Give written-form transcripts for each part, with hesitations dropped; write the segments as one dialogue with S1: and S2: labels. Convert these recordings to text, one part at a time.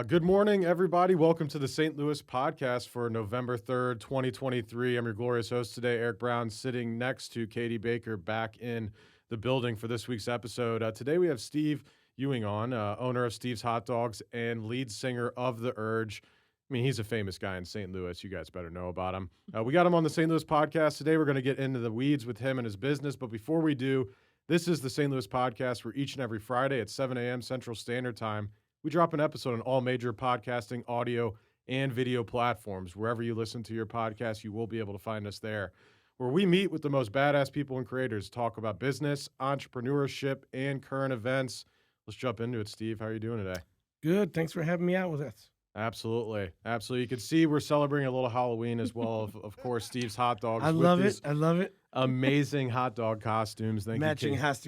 S1: Good morning, everybody. Welcome to the St. Louis podcast for November 3rd, 2023. I'm your glorious host today, Eric Brown, sitting next to Katie Baker back in the building for this week's episode. Today we have Steve Ewing on, owner of Steve's Hot Dogs and lead singer of The Urge. I mean, he's a famous guy in St. Louis. You guys better know about him. We got him on the St. Louis podcast today. We're going to get into the weeds with him and his business. But before we do, this is the St. Louis podcast where each and every Friday at 7 a.m. Central Standard Time, we drop an episode on all major podcasting, audio, and video platforms. Wherever you listen to your podcast, you will be able to find us there, where we meet with the most badass people and creators, talk about business, entrepreneurship, and current events. Let's jump into it, Steve. How are you doing today?
S2: Good. Thanks for having me out with us.
S1: Absolutely. You can see we're celebrating a little Halloween as well. Of course, Steve's Hot Dogs.
S2: I love it.
S1: Amazing hot dog costumes.
S2: Matching hot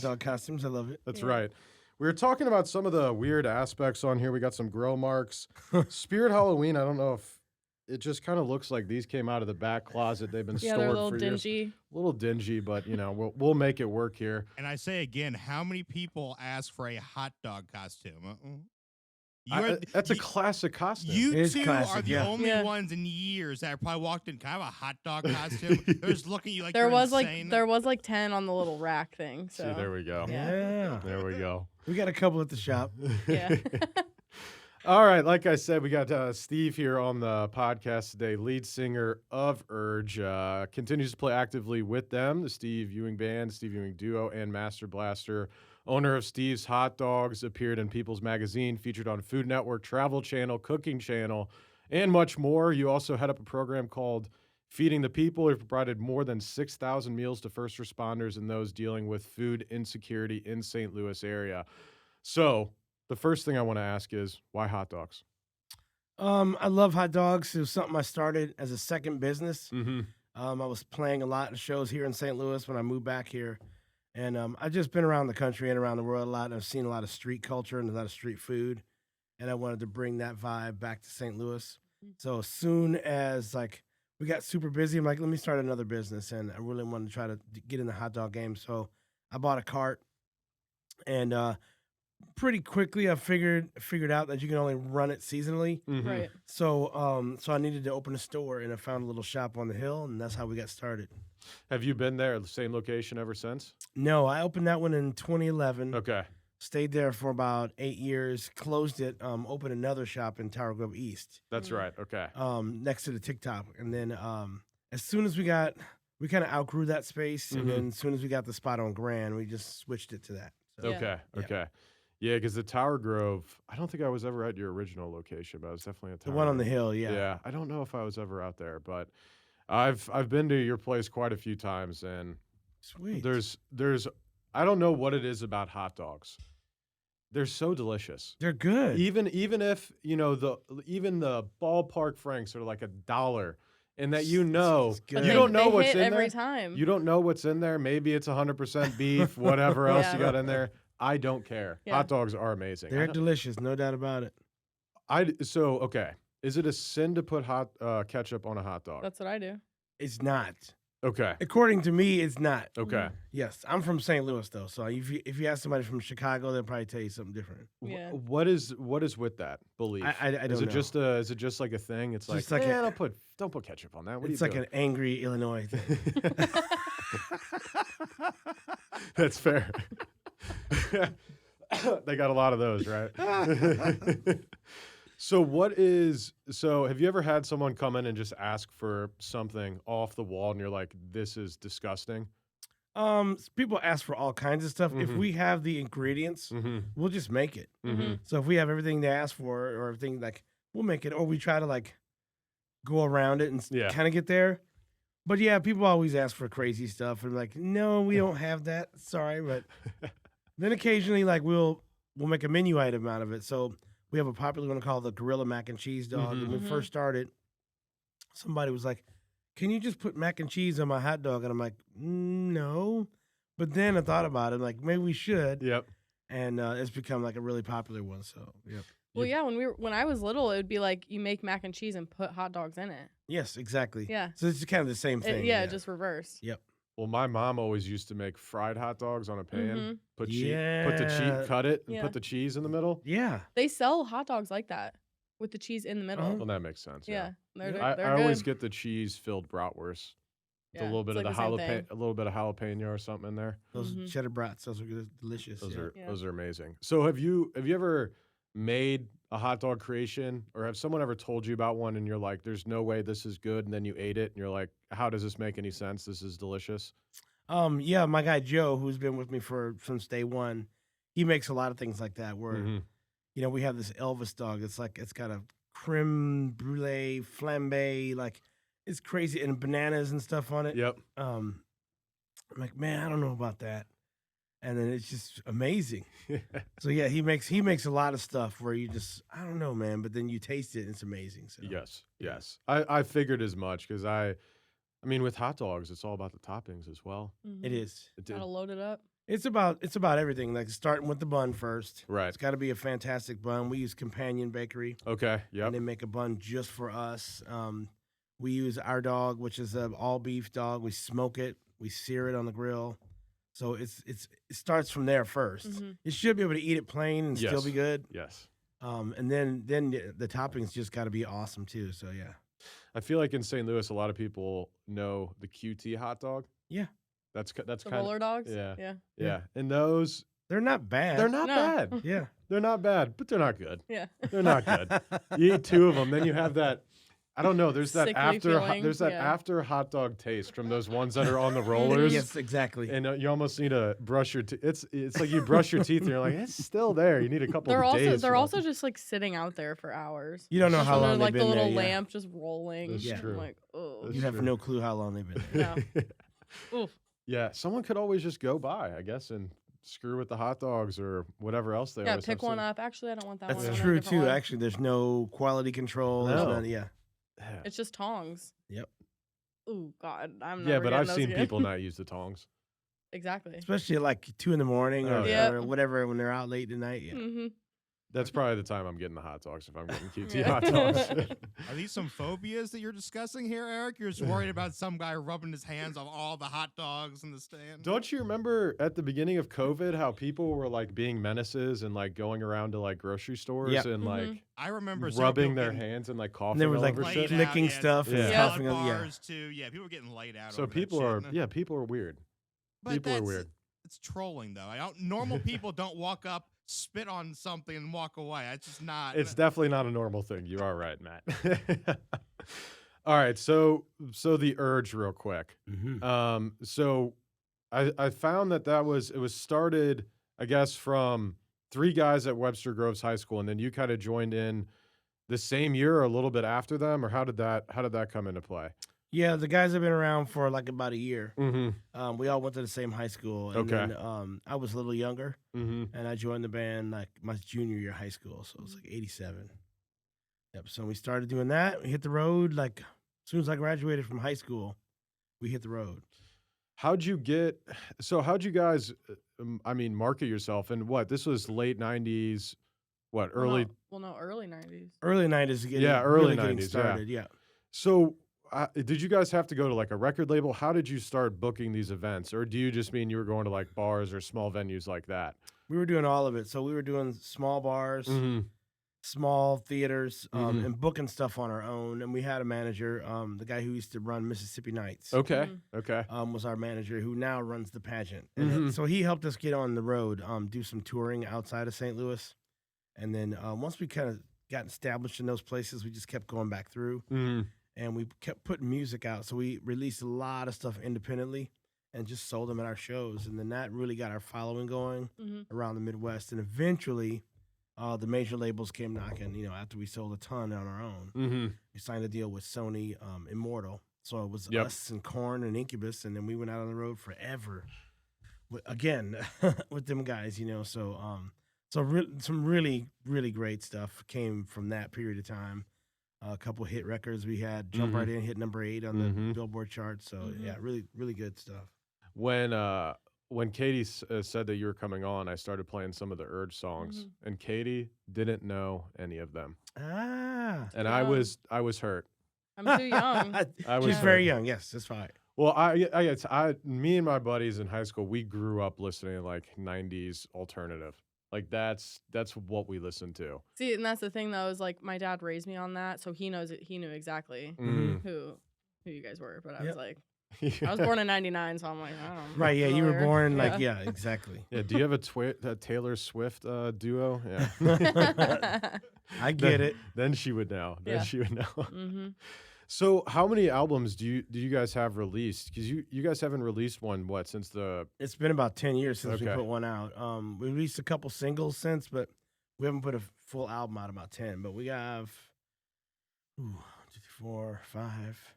S2: dog costumes. I love it.
S1: That's right. We were talking about some of the weird aspects on here. We got some grill marks. Spirit Halloween, I don't know if it just kind of looks like these came out of the back closet. They've been stored
S3: they're a little
S1: for
S3: dingy.
S1: years. A little dingy, but we'll make it work here.
S4: And I say again, how many people ask for a hot dog costume?
S1: That's a classic costume.
S4: You two
S2: classic,
S4: are the only ones in years that probably walked in kind of a hot dog costume. They're just looking at you like
S3: there
S4: you're
S3: was
S4: insane.
S3: there was like 10 on the little rack thing. So
S1: See, there we go.
S2: Yeah.
S1: There we go.
S2: We got a couple at the shop.
S3: yeah.
S1: All right, like I said, we got Steve here on the podcast today, lead singer of Urge. Continues to play actively with them, the Steve Ewing Band, Steve Ewing Duo, and Master Blaster. Owner of Steve's Hot Dogs, appeared in People's Magazine, featured on Food Network, Travel Channel, Cooking Channel, and much more. You also head up a program called Feeding the People. You've provided more than 6,000 meals to first responders and those dealing with food insecurity in St. Louis area. So the first thing I want to ask is, why hot dogs?
S2: I love hot dogs. It was something I started as a second business.
S1: Mm-hmm.
S2: I was playing a lot of shows here in St. Louis when I moved back here. And I've just been around the country and around the world a lot. And I've seen a lot of street culture and a lot of street food. And I wanted to bring that vibe back to St. Louis. So as soon as we got super busy, I'm like, let me start another business. And I really wanted to try to get in the hot dog game. So I bought a cart. And pretty quickly I figured out that you can only run it seasonally.
S1: Mm-hmm.
S3: Right.
S2: So I needed to open a store, and I found a little shop on the hill, and that's how we got started.
S1: Have you been there at the same location ever since?
S2: No, I opened that one in 2011.
S1: Okay.
S2: Stayed there for about 8 years, closed it, opened another shop in Tower Grove East,
S1: That's right. Okay.
S2: next to the TikTok. And then as soon as we kind of outgrew that space, and then as soon as we got the spot on Grand, we just switched it to that. So,
S3: Yeah.
S1: Okay. Yeah, because the Tower Grove, I don't think I was ever at your original location, but I was definitely at
S2: the
S1: Tower
S2: one on
S1: Grove.
S2: the hill, yeah.
S1: Yeah, I don't know if I was ever out there, but I've been to your place quite a few times, and
S2: Sweet.
S1: there's I don't know what it is about hot dogs. They're so delicious.
S2: They're good.
S1: Even if the ballpark franks are like $1, and that
S2: It's
S1: you
S3: But
S1: don't know
S3: they
S1: what's
S3: hit
S1: in
S3: every
S1: there.
S3: time.
S1: You don't know what's in there. Maybe it's 100% beef, whatever else you
S3: Yeah.
S1: got in there. I don't care.
S3: Yeah.
S1: Hot dogs are amazing.
S2: They're delicious, no doubt about it.
S1: Okay. Is it a sin to put hot ketchup on a hot dog?
S3: That's what I do.
S2: It's not.
S1: Okay.
S2: According to me, it's not.
S1: Okay.
S2: Yes, I'm from St. Louis though, so if you ask somebody from Chicago, they'll probably tell you something different.
S3: Yeah.
S1: What is with that belief?
S2: I don't
S1: is it
S2: know.
S1: is it just like a thing? It's
S2: Just
S1: like,
S2: like
S1: don't put ketchup on that. What
S2: It's
S1: are
S2: like
S1: you
S2: an angry Illinois thing.
S1: doing? That's fair. They got a lot of those, right? So have you ever had someone come in and just ask for something off the wall and you're like, this is disgusting?
S2: People ask for all kinds of stuff. If we have the ingredients, we'll just make it. So if we have everything they ask for or everything, we'll make it, or we try to go around it and kind of get there. But yeah, people always ask for crazy stuff and no, we don't have that. Sorry, but then occasionally we'll make a menu item out of it. So we have a popular one called the Gorilla Mac and Cheese Dog. When we first started, somebody was like, can you just put mac and cheese on my hot dog? And I'm like, no. But then I thought about it, maybe we should.
S1: Yep.
S2: And it's become a really popular one. So, yep.
S3: Well, yeah, when I was little, it would be like you make mac and cheese and put hot dogs in it.
S2: Yes, exactly.
S3: Yeah.
S2: So it's kind of the same thing.
S3: Yeah, just reverse.
S2: Yep.
S1: Well, my mom always used to make fried hot dogs on a pan.
S3: Mhm.
S1: Put
S2: Yeah.
S1: the cheese, cut it, and
S3: Yeah.
S1: put the cheese in the middle.
S2: Yeah.
S3: They sell hot dogs like that with the cheese in the middle.
S2: Uh-huh.
S1: Well, that makes sense. Yeah.
S3: Yeah, they're,
S1: I,
S3: they're
S1: I
S3: good.
S1: always get the cheese filled bratwurst. With
S3: Yeah,
S1: a little bit
S3: it's
S1: of
S3: like
S1: the
S3: the same
S1: jalapeno,
S3: thing.
S1: a little bit of jalapeno or something in there.
S2: Those
S3: Mhm.
S2: cheddar brats, those are good, delicious.
S1: Those
S2: yeah.
S1: are
S3: Yeah.
S1: those are amazing. So have you ever made a hot dog creation, or have someone ever told you about one and you're like, "There's no way this is good," and then you ate it and you're like, "How does this make any sense? This is delicious."
S2: Yeah, my guy Joe, who's been with me since day one, he makes a lot of things like that. Where
S1: Mhm.
S2: we have this Elvis dog. It's got a creme brulee flambe, like it's crazy, and bananas and stuff on it.
S1: Yep.
S2: I'm like, man, I don't know about that. And then it's just amazing. So yeah, he makes a lot of stuff where you just, I don't know, man, but then you taste it and it's amazing. So
S1: Yes. Yes. I figured as much because I mean, with hot dogs, it's all about the toppings as well.
S3: Mhm.
S2: it is.
S3: Gotta load it up.
S2: It's about everything. Like starting with the bun first.
S1: Right.
S2: It's got to be a fantastic bun. We use Companion Bakery,
S1: Okay. Yep.
S2: and they make a bun just for us. We use our dog, which is an all beef dog. We smoke it, we sear it on the grill. So it starts from there 1st.
S3: Mhm.
S2: You should be able to eat it plain and still
S1: Yes.
S2: be good.
S1: Yes.
S2: And then the toppings just got to be awesome too. So yeah,
S1: I feel like in St. Louis, a lot of people know the QT hot dog.
S2: Yeah.
S1: That's
S3: The
S1: kind of
S3: roller dogs.
S1: yeah.
S3: Yeah.
S1: Yeah. And those
S2: they're not bad.
S1: they're not
S3: No.
S1: bad.
S2: Yeah.
S1: They're not bad, but they're not good.
S3: Yeah.
S1: They're not good. You eat 2 of them, then you have that. I don't know. There's that
S3: Sickly feeling,
S1: There's that
S3: yeah.
S1: after hot dog taste from those ones that are on the rollers.
S2: Yes, exactly.
S1: And you almost need to brush your teeth. It's like you brush your teeth and you're like, it's still there. You need a couple
S3: They're
S1: of days.
S3: also
S1: for
S3: also
S1: that.
S3: just like sitting out there for hours.
S2: You don't know
S3: Just
S2: how
S3: when
S2: long
S3: they're, like
S2: they've
S3: the
S2: been
S3: little
S2: there. Yeah.
S3: lamp just rolling.
S1: That's
S3: I'm
S1: true.
S3: like, oh.
S1: That's
S2: You have
S1: true.
S2: no clue how long they've been there.
S3: No. Oof.
S1: Yeah, someone could always just go by, I guess, and screw with the hot dogs or whatever else they
S3: Yeah,
S1: always
S3: pick
S1: have
S3: one
S1: seen.
S3: up. Actually, I don't want that
S2: That's
S3: one. I want a
S2: true
S3: different
S2: too.
S3: one.
S2: Actually, there's no quality control. There's
S1: No.
S2: none, yeah.
S1: Yeah.
S3: It's just tongs.
S2: Yep.
S3: Ooh, God, I'm
S1: Yeah,
S3: never
S1: but
S3: getting
S1: I've
S3: those
S1: seen
S3: again.
S1: people not use the tongs.
S3: Exactly.
S2: Especially at like 2 in the morning
S1: Oh,
S2: or,
S3: yeah.
S2: or whatever when they're out late at night. Yeah.
S3: Mm-hmm.
S1: That's probably the time I'm getting the hot dogs if I'm getting QT
S3: Yeah.
S1: hot dogs.
S4: Are these some phobias that you're discussing here, Eric? You're just worried about some guy rubbing his hands on all the hot dogs in the stand?
S1: Don't you remember at the beginning of COVID how people were like being menaces and like going around to like grocery stores
S2: Yep.
S1: and like
S4: I remember several
S1: rubbing
S4: people
S1: their
S4: getting
S1: hands and like coughing
S2: And there was
S1: all
S2: like
S1: over
S4: laid
S1: shit?
S4: out,
S2: licking
S4: yeah,
S2: stuff and
S1: Yeah.
S2: stuffing.
S4: salad
S2: Yeah.
S4: bars too. Yeah, people were getting laid out.
S1: So
S4: over that
S1: people
S4: shit.
S1: people are weird.
S4: But
S1: people are
S4: that's-
S1: weird.
S4: It's trolling though. Normal people don't walk up, spit on something, and walk away. It's just not.
S1: It's definitely not a normal thing. You are right, Matt. All right, so the urge real quick.
S2: Mhm.
S1: So I found that it was started, I guess, from 3 guys at Webster Groves High School, and then you kind of joined in the same year or a little bit after them, or how did that come into play?
S2: Yeah, the guys have been around for like about a year.
S1: Mm-hmm.
S2: We all went to the same high school. And
S1: Okay.
S2: then I was a little younger,
S1: Mm-hmm.
S2: and I joined the band like my junior year of high school. So it was like 87. Yep. So we started doing that. We hit the road like as soon as I graduated from high school, we hit the road.
S1: How'd you guys, market yourself? And this was late 90s, early?
S3: Early 90s.
S2: Early 90s.
S1: Early
S2: getting
S1: 90s, yeah.
S2: started. Yeah.
S1: So did you guys have to go to like a record label? How did you start booking these events? Or do you just mean you were going to like bars or small venues like that?
S2: We were doing all of it. So we were doing small bars,
S1: Mm-hmm.
S2: small theaters,
S1: Mhm.
S2: and booking stuff on our own. And we had a manager, the guy who used to run Mississippi Nights.
S1: Okay.
S3: Mhm.
S1: Okay.
S2: Was our manager who now runs the pageant. And
S1: Mhm.
S2: so he helped us get on the road, do some touring outside of St. Louis. And then once we kind of got established in those places, we just kept going back through
S1: Mm-hmm.
S2: and we kept putting music out. So we released a lot of stuff independently and just sold them at our shows. And then that really got our following going
S3: Mhm.
S2: around the Midwest. And eventually the major labels came knocking, after we sold a ton on our own.
S1: Mm-hmm.
S2: We signed a deal with Sony Immortal. So it was
S1: Yep.
S2: us and Korn and Incubus, and then we went out on the road forever. Again, with them guys, So some really, really great stuff came from that period of time. A couple hit records we had. Jump
S1: Mhm.
S2: Right In, hit number 8 on
S1: Mhm.
S2: the Billboard chart. So
S3: Mhm.
S2: yeah, really, really good stuff.
S1: When Katie said that you were coming on, I started playing some of the Urge songs,
S3: Mhm.
S1: and Katie didn't know any of them,
S2: Ah.
S1: and
S3: Yeah.
S1: I was hurt.
S3: I'm too young.
S1: I was
S2: She's
S1: hurt.
S2: very young. Yes, that's fine.
S1: Well, me and my buddies in high school, we grew up listening to like '90s alternative. Like that's what we listened to.
S3: See, and that's the thing though, is like my dad raised me on that, so he knows it. He knew exactly
S1: Mm.
S3: who you guys were. But I
S2: Yep.
S3: was like, I was born in '99, so I'm like, I don't know.
S2: Right, yeah, you were
S3: familiar.
S2: born like, yeah, exactly.
S1: Yeah. Do you have a Taylor Swift duo? Yeah.
S2: I get it.
S1: Then she would know. Then
S3: Yeah.
S1: she would know.
S3: Mm-hmm.
S1: So, how many albums do you guys have released? Because you guys haven't released one since the
S2: It's been about 10 years since we
S1: Okay.
S2: put one out. We released a couple singles since, but we haven't put a full album out about 10. But we have 2, 3, 4, 5.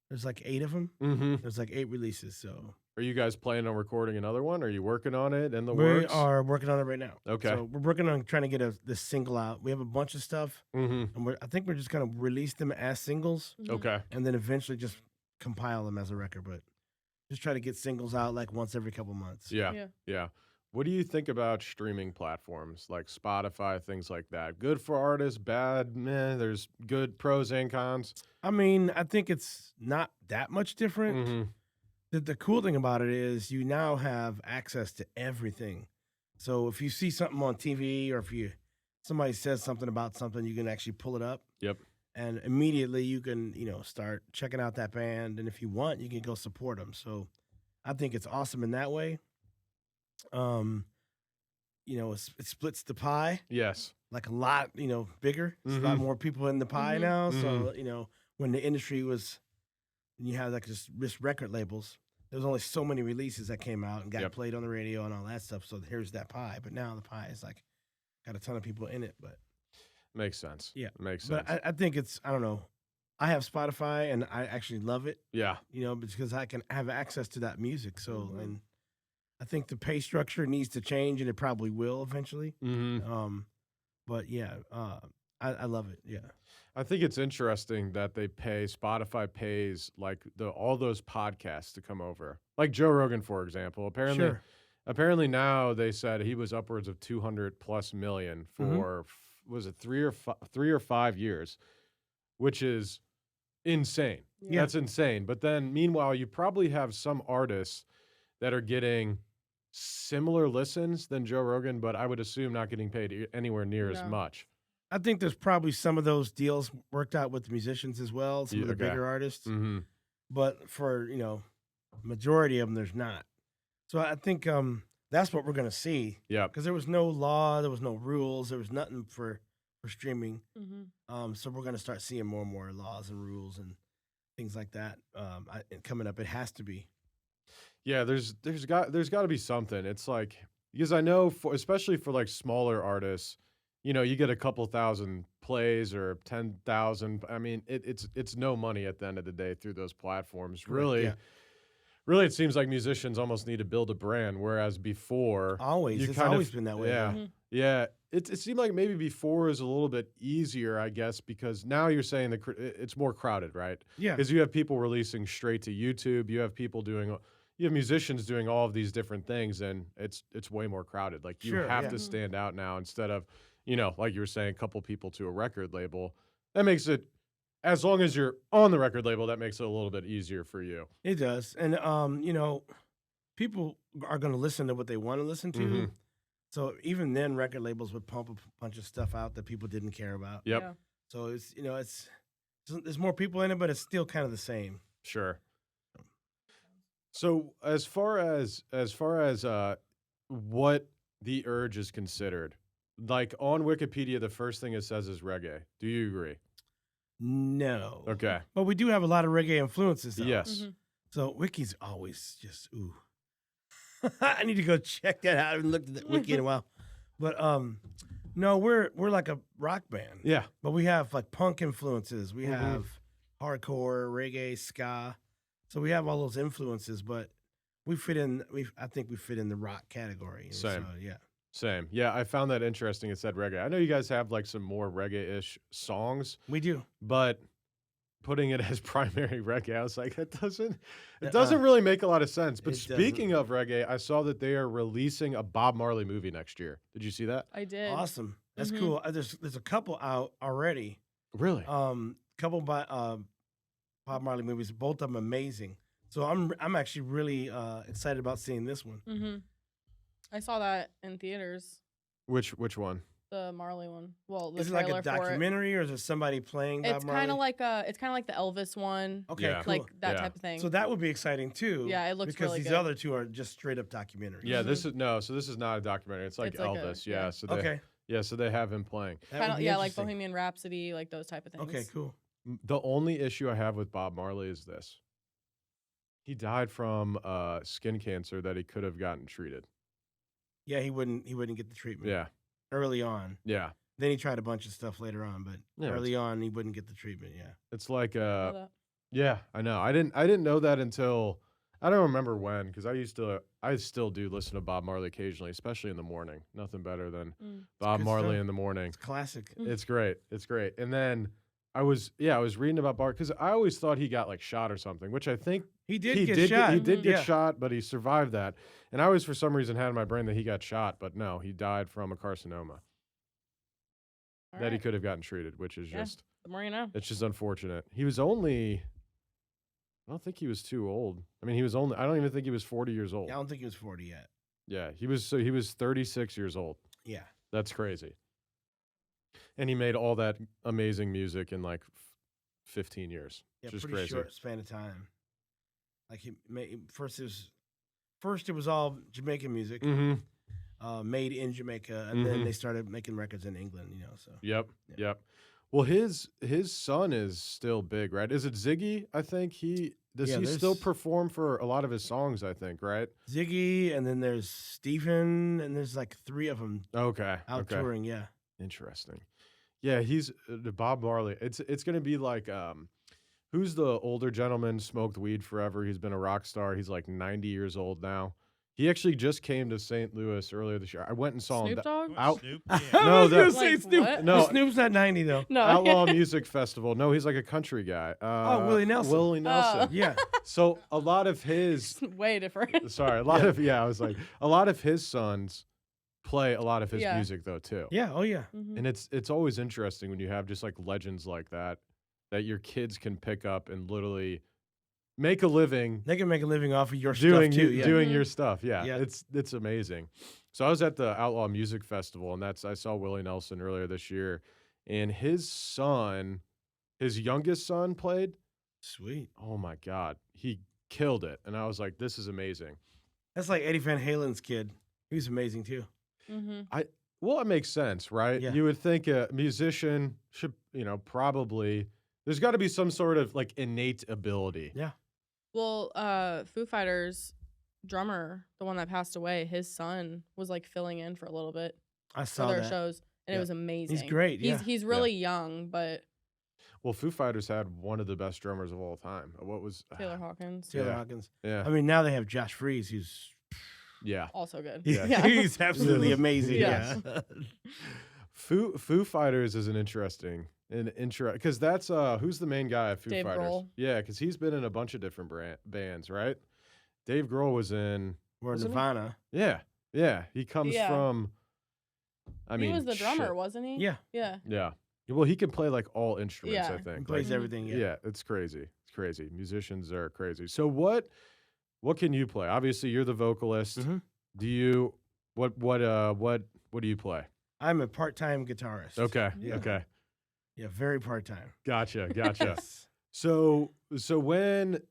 S2: There's like 8 of them.
S1: Mm-hmm.
S2: There's like 8 releases. So
S1: Are you guys planning on recording another one? Are you working on it in the
S2: we
S1: works?
S2: are working on it right now.
S1: Okay.
S2: So we're working on trying to get this single out. We have a bunch of stuff,
S1: Mm-hmm.
S2: and I think we're just gonna release them as singles,
S1: Okay.
S2: and then eventually just compile them as a record. But just try to get singles out like once every couple months.
S1: Yeah.
S3: Yeah.
S1: What do you think about streaming platforms like Spotify, things like that? Good for artists, bad, meh. There's good pros and cons.
S2: I mean, I think it's not that much different.
S1: Mm-hmm.
S2: The cool thing about it is you now have access to everything. So if you see something on TV or if somebody says something about something, you can actually pull it up.
S1: Yep.
S2: And immediately you can, start checking out that band. And if you want, you can go support them. So I think it's awesome in that way. It splits the pie
S1: Yes.
S2: like a lot, bigger. There's a lot
S1: Mhm.
S2: more people in the pie
S3: Mhm.
S2: now. So, when the industry you had like just record labels, there was only so many releases that came out and got
S1: Yep.
S2: played on the radio and all that stuff. So here's that pie. But now the pie is like got a ton of people in it. But
S1: Makes sense.
S2: Yeah.
S1: Makes sense.
S2: but I think I don't know. I have Spotify and I actually love it,
S1: yeah.
S2: because I can have access to that music. So,
S3: Mhm.
S2: and I think the pay structure needs to change and it probably will eventually.
S1: Mm-hmm.
S2: But yeah, I love it. Yeah.
S1: I think it's interesting that Spotify pays like all those podcasts to come over. Like Joe Rogan, for example.
S2: Sure.
S1: Apparently now they said he was upwards of 200+ million for was it 3 or 5 years, which is insane.
S3: Yeah.
S1: That's insane. But then meanwhile, you probably have some artists that are getting similar listens than Joe Rogan, but I would assume not getting paid anywhere near as
S3: No.
S1: much.
S2: I think there's probably some of those deals worked out with musicians as well, some of the
S1: Okay.
S2: bigger artists.
S1: Mm-hmm.
S2: But for, majority of them, there's not. So I think that's what we're going to see.
S1: Yeah.
S2: Because there was no law, there was no rules, there was nothing for streaming.
S3: Mm-hmm.
S2: So we're going to start seeing more and more laws and rules and things like that coming up. It has to be.
S1: Yeah, there's got to be something. It's like, because I know especially for like smaller artists, you get a couple thousand plays or 10,000. I mean, it's no money at the end of the day through those platforms.
S2: Correct,
S1: Really,
S2: yeah.
S1: really, it seems like musicians almost need to build a brand, whereas before,
S2: Always.
S1: you
S2: It's
S1: kind of-
S2: always been that way.
S1: yeah.
S3: Mhm.
S1: yeah, it seemed like maybe before is a little bit easier, I guess, because now you're saying it's more crowded, right?
S2: Yeah.
S1: Because you have people releasing straight to YouTube. You have musicians doing all of these different things, and it's way more crowded. Like you
S2: Sure,
S1: have
S2: yeah.
S1: to stand out now instead of, like you were saying, a couple people to a record label. That makes it, as long as you're on the record label, that makes it a little bit easier for you.
S2: It does. And, people are going to listen to what they want to listen to.
S1: Mhm.
S2: So even then, record labels would pump a bunch of stuff out that people didn't care about.
S1: Yep,
S3: Yeah.
S2: So there's more people in it, but it's still kind of the same.
S1: sure. So as far as what the urge is considered, like on Wikipedia, the first thing it says is reggae. Do you agree?
S2: No.
S1: Okay.
S2: But we do have a lot of reggae influences. Though.
S1: Yes.
S3: Mhm.
S2: So Wiki's always just ooh. I need to go check that out. I haven't looked at that Wiki in a while. But no, we're like a rock band.
S1: Yeah.
S2: But we have like punk influences. We
S1: Mhm.
S2: have hardcore, reggae, ska. So we have all those influences, but we fit in. I think we fit in the rock category. And
S1: Same.
S2: So, yeah.
S1: Same. Yeah, I found that interesting. It said reggae. I know you guys have like some more reggae-ish songs,
S2: We do.
S1: but putting it as primary reggae, I was like, it doesn't
S2: Uh-uh.
S1: really make a lot of sense. But
S2: It doesn't.
S1: speaking of reggae, I saw that they are releasing a Bob Marley movie next year. Did you see that?
S3: I did.
S2: Awesome. That's
S3: Mhm.
S2: cool. There's a couple out already.
S1: Really?
S2: Couple by Bob Marley movies, both of them amazing. So I'm actually really excited about seeing this one.
S3: Mm-hmm. I saw that in theaters.
S1: Which one?
S3: The Marley one. Well, the
S2: Is it like
S3: trailer
S2: a
S3: for it.
S2: documentary or is it somebody playing Bob
S3: It's
S2: Marley?
S3: kind of like the Elvis one.
S2: Okay,
S1: Yeah.
S2: cool.
S3: Like that
S1: Yeah.
S3: type of thing.
S2: So that would be exciting too.
S3: Yeah, it looks
S2: because
S3: really
S2: these
S3: good.
S2: other two are just straight up documentaries.
S1: Yeah,
S3: Mhm.
S1: this is no. So this is not a documentary. It's like
S3: It's like a-
S1: Elvis.
S3: yeah.
S1: Yeah. So they,
S2: Okay.
S1: Yeah. So they have him playing.
S2: That
S3: Kind
S2: would
S3: of
S2: be
S3: yeah, like
S2: interesting.
S3: Bohemian Rhapsody, like those type of things.
S2: Okay, cool.
S1: The only issue I have with Bob Marley is this: he died from skin cancer that he could have gotten treated.
S2: Yeah, he wouldn't get the treatment.
S1: Yeah.
S2: Early on.
S1: Yeah.
S2: Then he tried a bunch of stuff later on, but
S1: Yeah,
S2: early on he wouldn't get the treatment. Yeah.
S1: It's like
S3: Know that.
S1: yeah, I know. I didn't know that until I don't remember when, because I still do listen to Bob Marley occasionally, especially in the morning. Nothing better than
S3: Mm.
S1: Bob
S2: good
S1: Marley
S2: stuff.
S1: in the morning.
S2: It's classic.
S1: It's great. It's great. And then I was reading about Bart because I always thought he got like shot or something, which I think
S2: He did
S1: he
S2: get
S1: did
S2: shot.
S1: he did get
S2: Yeah.
S1: shot, but he survived that. And I always for some reason had in my brain that he got shot, but no, he died from a carcinoma
S3: All
S1: that he
S3: right.
S1: could have gotten treated, which is
S3: Yeah.
S1: just
S3: The more you know.
S1: it's just unfortunate. He was only I don't think he was too old. I mean, I don't even think he was 40 years old.
S2: Yeah, I don't think he was 40 yet.
S1: Yeah, he was 36 years old.
S2: Yeah.
S1: That's crazy. And he made all that amazing music in like 15 years.
S2: Yeah,
S1: which is
S2: pretty
S1: crazy.
S2: short span of time. Like he made first it was all Jamaican music,
S1: Mm-hmm.
S2: made in Jamaica, and then
S1: Mhm.
S2: they started making records in England. So
S1: Yep.
S2: Yeah.
S1: Yep. Well, his son is still big, right? Is it Ziggy? I think does
S2: Yeah,
S1: he still
S2: there's-
S1: perform for a lot of his songs, I think, right?
S2: Ziggy, and then there's Stephen, and there's like 3 of them
S1: Okay.
S2: out
S1: okay.
S2: touring. Yeah,
S1: Interesting. Yeah, he's the Bob Marley. It's going to be like who's the older gentleman smoked weed forever? He's been a rock star. He's like 90 years old now. He actually just came to St. Louis earlier this year. I went and saw him.
S3: Snoop Dogg?
S1: Out-
S4: Snoop?
S2: I
S4: Yeah.
S1: No,
S2: was
S1: the-
S2: gonna say
S3: Like,
S2: Snoop.
S3: what?
S1: No.
S2: Snoop's not 90 though.
S3: No.
S1: Outlaw Music Festival. No, he's like a country guy.
S2: Willie Nelson.
S1: Willie Nelson.
S2: Yeah,
S1: So a lot of his
S3: Way different.
S1: sorry, a lot of I was like a lot of his sons play a lot of his
S3: Yeah.
S1: music though too.
S2: yeah, oh yeah.
S3: Mhm.
S1: And it's always interesting when you have just like legends like that your kids can pick up and literally make a living
S2: They can make a living off of your
S1: doing
S2: stuff too. Yeah,
S1: doing
S3: Mhm.
S1: your stuff. Yeah,
S2: Yeah.
S1: it's amazing. So I was at the Outlaw Music Festival, and I saw Willie Nelson earlier this year, and his youngest son played.
S2: sweet.
S1: Oh my God, he killed it, and I was like, this is amazing.
S2: That's like Eddie Van Halen's kid. He's amazing too.
S3: Mhm.
S1: Well, it makes sense, right?
S2: Yeah.
S1: You would think a musician should, probably there's got to be some sort of like innate ability.
S2: Yeah.
S3: Well, Foo Fighters drummer, the one that passed away, his son was like filling in for a little bit
S2: I
S3: for
S2: saw
S3: their
S2: that.
S3: shows, and
S2: Yeah.
S3: it was amazing.
S2: great, yeah.
S3: He's really young, but
S1: Well, Foo Fighters had one of the best drummers of all time. What was
S3: Taylor Hawkins
S2: Taylor
S1: Yeah.
S2: Hawkins.
S1: Yeah,
S2: I mean, now they have Josh Freese, who's
S1: yeah.
S3: also good.
S1: Yeah.
S2: he's absolutely amazing.
S3: Yes.
S2: Yeah.
S1: Foo Fighters is an interesting because that's who's the main guy of Foo
S3: Dave
S1: Fighters?
S3: Grohl.
S1: Yeah, because he's been in a bunch of different bands, right? Dave Grohl was in.
S2: Or
S1: Wasn't he?
S2: Nirvana.
S1: Yeah. He comes
S3: Yeah.
S1: from. I mean,
S3: he was the drummer,
S1: shit.
S3: wasn't he?
S2: Yeah.
S3: Yeah.
S1: Yeah. Well, he can play like all instruments.
S3: Yeah.
S1: I
S2: He
S1: think.
S2: plays
S3: Mhm.
S1: Like,
S2: everything. Yeah.
S1: yeah, it's crazy. It's crazy. Musicians are crazy. So what can you play? Obviously, you're the vocalist.
S2: Mhm.
S1: Do you what do you play?
S2: I'm a part-time guitarist.
S1: Okay.
S2: Yeah.
S1: Okay.
S2: Yeah, very part-time.
S1: Gotcha.
S2: Yes.
S1: So when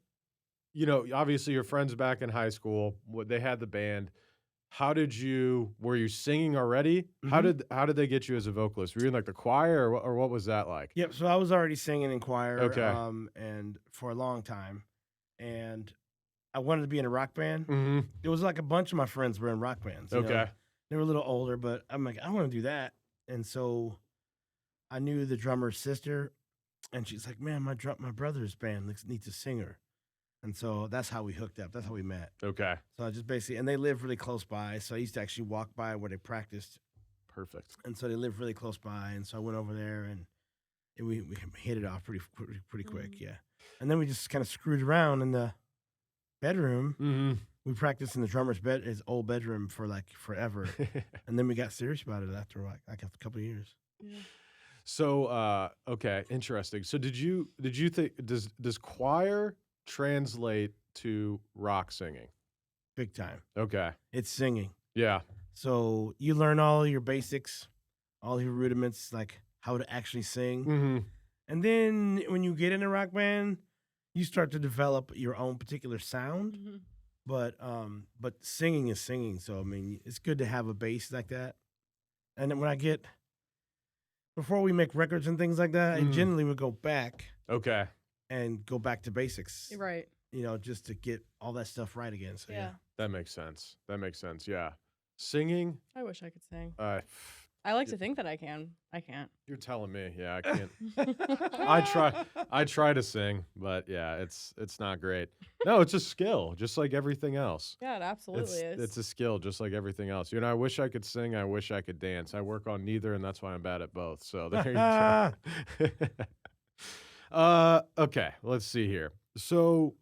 S1: obviously your friends back in high school, they had the band. Were you singing already? How did they get you as a vocalist? Were you in like the choir or what was that like?
S2: Yep. So I was already singing in choir.
S1: Okay.
S2: And for a long time, and I wanted to be in a rock band.
S1: Mm-hmm.
S2: It was like a bunch of my friends were in rock bands. you know.
S1: Okay.
S2: They were a little older, but I'm like, I want to do that. And so I knew the drummer's sister, and she's like, man, my brother's band needs a singer. And so that's how we hooked up. That's how we met.
S1: Okay.
S2: So I just basically, and they live really close by. So I used to actually walk by where they practiced.
S1: Perfect.
S2: And so they live really close by. And so I went over there and we hit it off pretty quick.
S3: Mhm.
S2: Yeah. And then we just kind of screwed around in the bedroom.
S1: Mm-hmm.
S2: We practiced in the drummer's his old bedroom for like forever. And then we got serious about it after like a couple of years.
S3: Yeah.
S1: So okay, interesting. So did you think does choir translate to rock singing?
S2: Big time.
S1: Okay.
S2: It's singing.
S1: Yeah.
S2: So you learn all your basics, all your rudiments, like how to actually sing.
S1: Mm-hmm.
S2: And then when you get in a rock band, you start to develop your own particular sound.
S3: Mhm.
S2: But singing is singing. So I mean, it's good to have a bass like that. And then before we make records and things like that, I generally would go back
S1: Okay.
S2: and go back to basics.
S3: You're right.
S2: Just to get all that stuff right again. So
S3: Yeah.
S1: That makes sense. Yeah. Singing,
S3: I wish I could sing.
S1: uh,
S3: I like to think that I can. I can't.
S1: you're telling me. Yeah, I can't. I try to sing, but yeah, it's not great. No, it's a skill, just like everything else.
S3: Yeah, it absolutely is.
S1: It's a skill, just like everything else. I wish I could sing. I wish I could dance. I work on neither, and that's why I'm bad at both. So there you go. Okay, let's see here. So,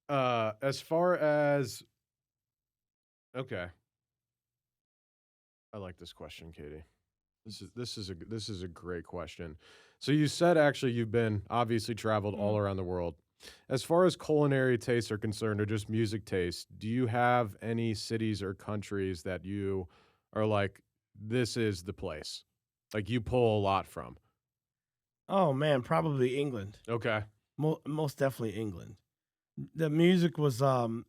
S1: as far as okay, I like this question, Katie. This is a great question. So you said actually you've been obviously traveled all around the world. As far as culinary tastes are concerned, or just music tastes, do you have any cities or countries that you are like, this is the place, like you pull a lot from?
S2: Oh man, probably England.
S1: Okay.
S2: Most definitely England. The music was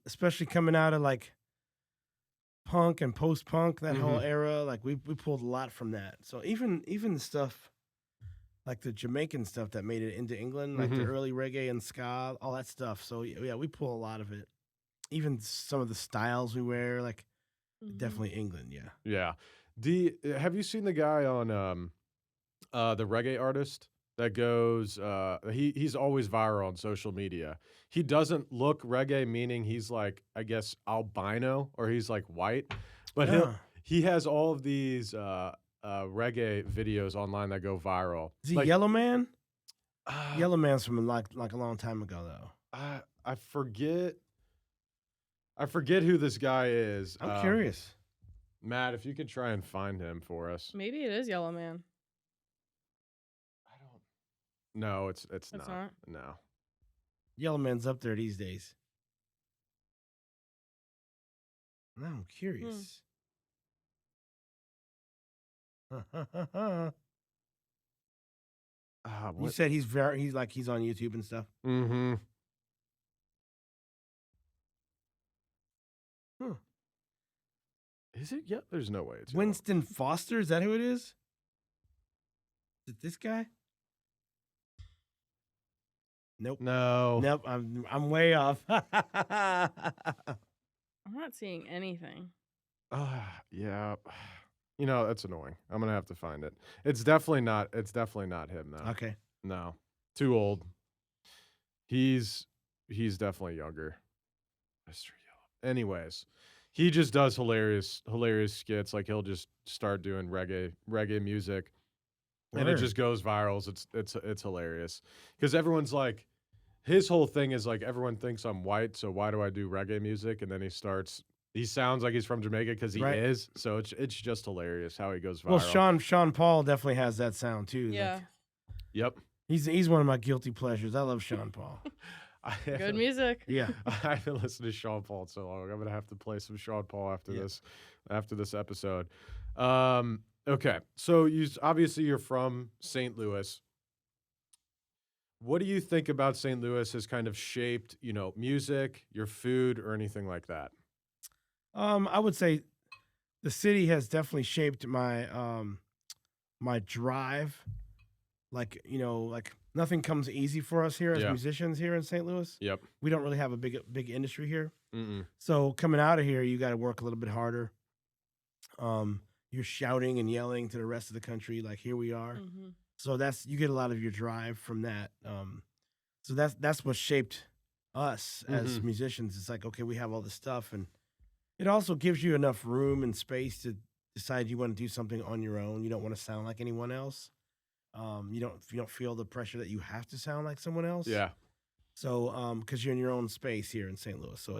S2: especially coming out of like punk and post-punk, that whole era, like we pulled a lot from that. So even the stuff like the Jamaican stuff that made it into England, like the early reggae and ska, all that stuff. So yeah, we pull a lot of it. Even some of the styles we wear, like definitely England. Yeah.
S1: Yeah. Have you seen the guy on the reggae artist that goes he's always viral on social media. He doesn't look reggae, meaning he's like, I guess, albino, or he's like white, but he has all of these reggae videos online that go viral.
S2: Is he
S1: like,
S2: Yellow Man? Yellow Man's from like a long time ago though.
S1: I forget who this guy is.
S2: I'm curious.
S1: Matt, if you could try and find him for us.
S3: Maybe it is Yellow Man.
S1: No, it's
S3: It's
S1: not.
S3: not?
S1: No.
S2: Yellow Man's up there these days. Now I'm curious. You said he's on YouTube and stuff.
S1: Mm-hmm.
S2: Huh.
S1: Is it? Yeah, there's no way it's
S2: Winston Foster, is that who it is? Is it this guy? Nope.
S1: No.
S2: Nope. I'm way off.
S3: I'm not seeing anything.
S1: Yeah. That's annoying. I'm gonna have to find it. It's definitely not him though.
S2: Okay.
S1: No. Too old. He's definitely younger. Mr. Yellow. Anyways, he just does hilarious skits. Like he'll just start doing reggae music. And it just goes viral. It's hilarious. Because everyone's like, his whole thing is like, everyone thinks I'm white, so why do I do reggae music? And then he sounds like he's from Jamaica because he is. So it's just hilarious how he goes viral.
S2: Well, Sean Paul definitely has that sound too.
S3: Yeah.
S2: Like,
S1: Yep.
S2: he's one of my guilty pleasures. I love Sean Paul.
S3: Good music.
S2: Yeah.
S1: I haven't listened to Sean Paul in so long. I'm gonna have to play some Sean Paul after this episode. Okay, so you're from St. Louis. What do you think about St. Louis has kind of shaped, music, your food, or anything like that?
S2: I would say the city has definitely shaped my my drive. Like nothing comes easy for us here as musicians here in St. Louis.
S1: Yep.
S2: We don't really have a big industry here.
S1: Mm-mm.
S2: So coming out of here, you got to work a little bit harder. You're shouting and yelling to the rest of the country, like here we are.
S3: Mm-hmm.
S2: So you get a lot of your drive from that. So that's what shaped us as musicians. It's like, okay, we have all this stuff, and it also gives you enough room and space to decide you want to do something on your own. You don't want to sound like anyone else. You don't feel the pressure that you have to sound like someone else.
S1: Yeah.
S2: So because you're in your own space here in St. Louis, so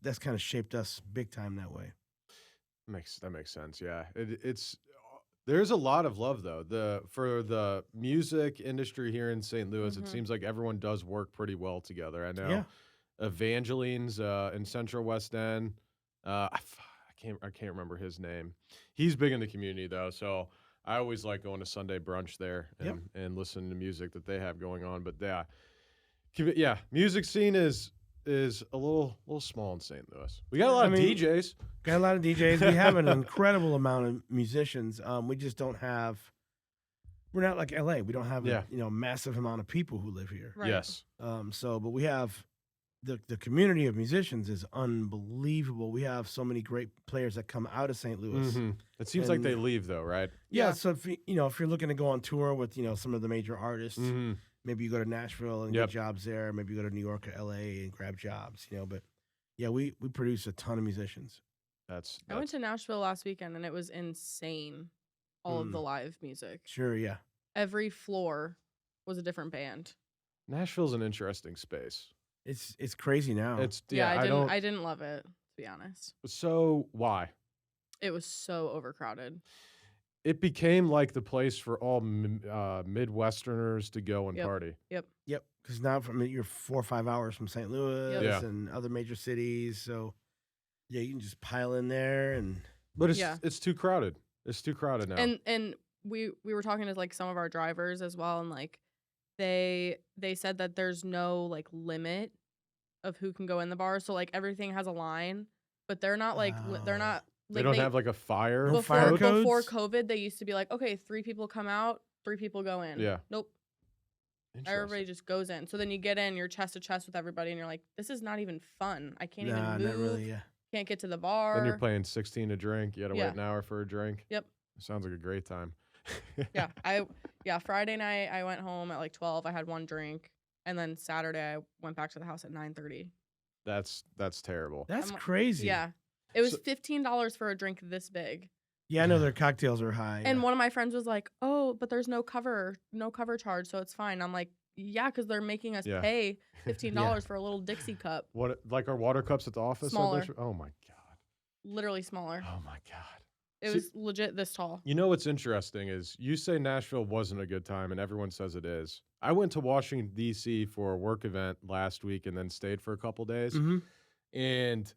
S2: that's kind of shaped us big time that way.
S1: That makes sense. Yeah. It's There's a lot of love though. For the music industry here in St. Louis, it seems like everyone does work pretty well together. I know Evangeline's in Central West End. I can't remember his name. He's big in the community though, so I always like going to Sunday brunch there and listening to music that they have going on. But music scene is a little small in St. Louis. We got a lot of DJs.
S2: Got a lot of DJs. We have an incredible amount of musicians. We just don't have. We're not like LA. We don't have a massive amount of people who live here.
S3: Right.
S1: Yes.
S2: But we have the community of musicians is unbelievable. We have so many great players that come out of St. Louis.
S1: It seems like they leave though, right?
S2: Yeah. So if you're looking to go on tour with some of the major artists. Maybe you go to Nashville and get jobs there. Maybe you go to New York or LA and grab jobs, But yeah, we produce a ton of musicians.
S3: I went to Nashville last weekend and it was insane. All of the live music.
S2: Sure, yeah.
S3: Every floor was a different band.
S1: Nashville's an interesting space.
S2: It's crazy now.
S3: I didn't love it, to be honest.
S1: So why?
S3: It was so overcrowded.
S1: It became like the place for all Midwesterners to go and party.
S2: Yep. Because now you're 4 or 5 hours from St. Louis and other major cities, so you can just pile in there
S1: But it's too crowded. It's too crowded now.
S3: And we were talking to like some of our drivers as well, and like they said that there's no like limit of who can go in the bar, so like everything has a line, but they're not like they're not.
S1: Like, they don't have like a fire.
S2: Fire codes?
S3: Before COVID, they used to be like, okay, 3 people come out, 3 people go in.
S1: Yeah.
S3: Nope. Everybody just goes in. So then you get in, you're chest to chest with everybody, and you're like, this is not even fun. I can't even move.
S2: Not really,
S3: Can't get to the bar.
S1: Then you're paying $16 a drink. You got to wait an hour for a drink.
S3: Yep.
S1: Sounds like a great time.
S3: Friday night, I went home at like 12. I had 1 drink. And then Saturday, I went back to the house at 9:30.
S1: That's terrible.
S2: That's crazy.
S3: Yeah. It was $15 for a drink this big.
S2: Yeah, I know their cocktails are high.
S3: And one of my friends was like, "Oh, but there's no cover charge, so it's fine." I'm like, "Yeah, because they're making us pay $15 for a little Dixie cup."
S1: What, like our water cups at the office?
S3: Smaller.
S1: Oh my god.
S3: Literally smaller.
S1: Oh my god.
S3: It was legit this tall.
S1: You know what's interesting is you say Nashville wasn't a good time, and everyone says it is. I went to Washington D.C. for a work event last week, and then stayed for a couple days, and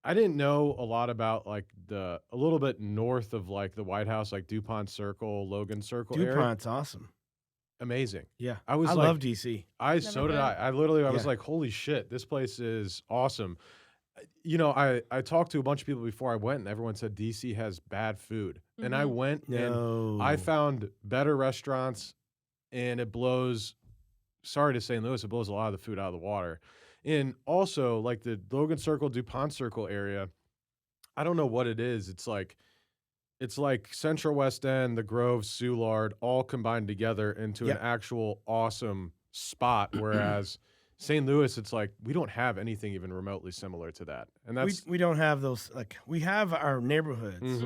S1: I didn't know a lot about like a little bit north of like the White House, like DuPont Circle, Logan Circle area.
S2: DuPont's awesome.
S1: Amazing.
S2: Yeah.
S1: I
S2: love DC.
S1: I was like, holy shit, this place is awesome. I talked to a bunch of people before I went, and everyone said DC has bad food. And I went and I found better restaurants, and it blows, sorry to St. Louis, it blows a lot of the food out of the water. And also, like the Logan Circle, DuPont Circle area, I don't know what it is. It's like Central West End, the Grove, Soulard, all combined together into an actual awesome spot. Whereas St. Louis, it's like we don't have anything even remotely similar to that. And that's
S2: we don't have those. Like we have our neighborhoods.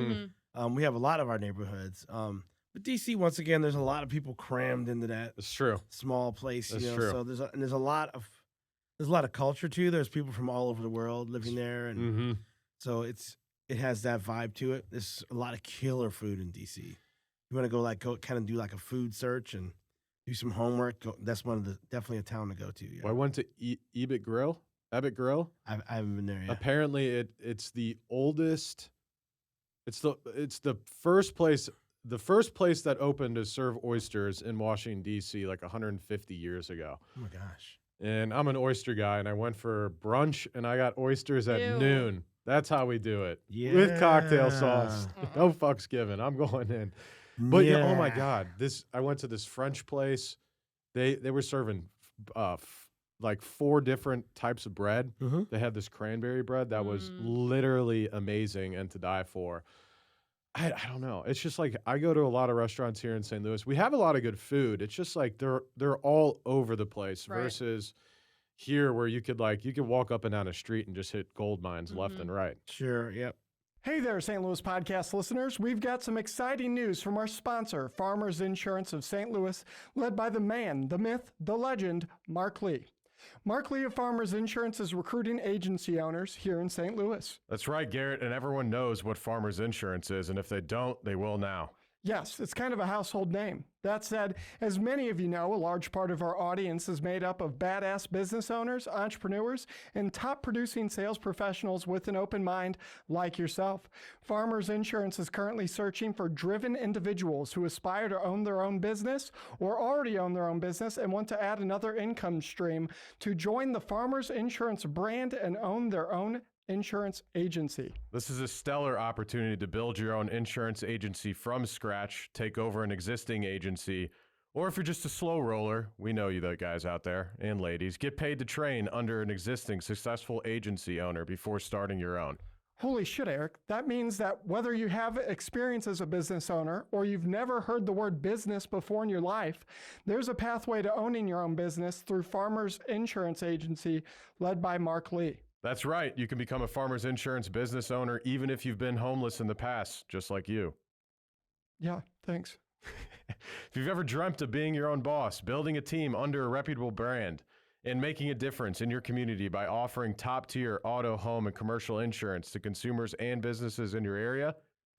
S2: We have a lot of our neighborhoods. But DC, once again, there's a lot of people crammed into that.
S1: It's true.
S2: Small place.
S1: That's true.
S2: So there's a lot of culture too. There's people from all over the world living there, and so it has that vibe to it. There's a lot of killer food in DC. You want to go kind of do like a food search and do some homework. That's definitely a town to go to. Yeah.
S1: Well, I went to Ebbett Grill. I
S2: haven't been there yet.
S1: Apparently, it's the oldest. It's the first place. The first place that opened to serve oysters in Washington D.C. like 150 years ago.
S2: Oh my gosh.
S1: And I'm an oyster guy, and I went for brunch, and I got oysters at noon. That's how we do it.
S2: Yeah.
S1: With cocktail sauce. No fucks given. I'm going in. But oh my God, I went to this French place. They were serving like 4 different types of bread. They had this cranberry bread that was literally amazing and to die for. I don't know. It's just like I go to a lot of restaurants here in St. Louis. We have a lot of good food. It's just like they're all over the place versus here where you could walk up and down a street and just hit gold mines left and right.
S2: Sure. Yep.
S5: Hey there, St. Louis podcast listeners. We've got some exciting news from our sponsor, Farmers Insurance of St. Louis, led by the man, the myth, the legend, Mark Lee. Mark Lee of Farmers Insurance is recruiting agency owners here in St. Louis.
S1: That's right, Garrett, and everyone knows what Farmers Insurance is, and if they don't, they will now.
S5: Yes, it's kind of a household name. That said, as many of you know, a large part of our audience is made up of badass business owners, entrepreneurs, and top producing sales professionals with an open mind like yourself. Farmers Insurance is currently searching for driven individuals who aspire to own their own business or already own their own business and want to add another income stream to join the Farmers Insurance brand and own their own insurance agency.
S1: This is a stellar opportunity to build your own insurance agency from scratch, take over an existing agency, or if you're just a slow roller, we know you, the guys out there and ladies, get paid to train under an existing successful agency owner before starting your own.
S5: Holy shit, Eric. That means that whether you have experience as a business owner or you've never heard the word business before in your life, there's a pathway to owning your own business through Farmers Insurance Agency led by Mark Lee.
S1: That's right. You can become a Farmers Insurance business owner even if you've been homeless in the past, just like you.
S5: Yeah, thanks.
S1: If you've ever dreamt of being your own boss, building a team under a reputable brand, and making a difference in your community by offering top-tier auto, home, and commercial insurance to consumers and businesses in your area,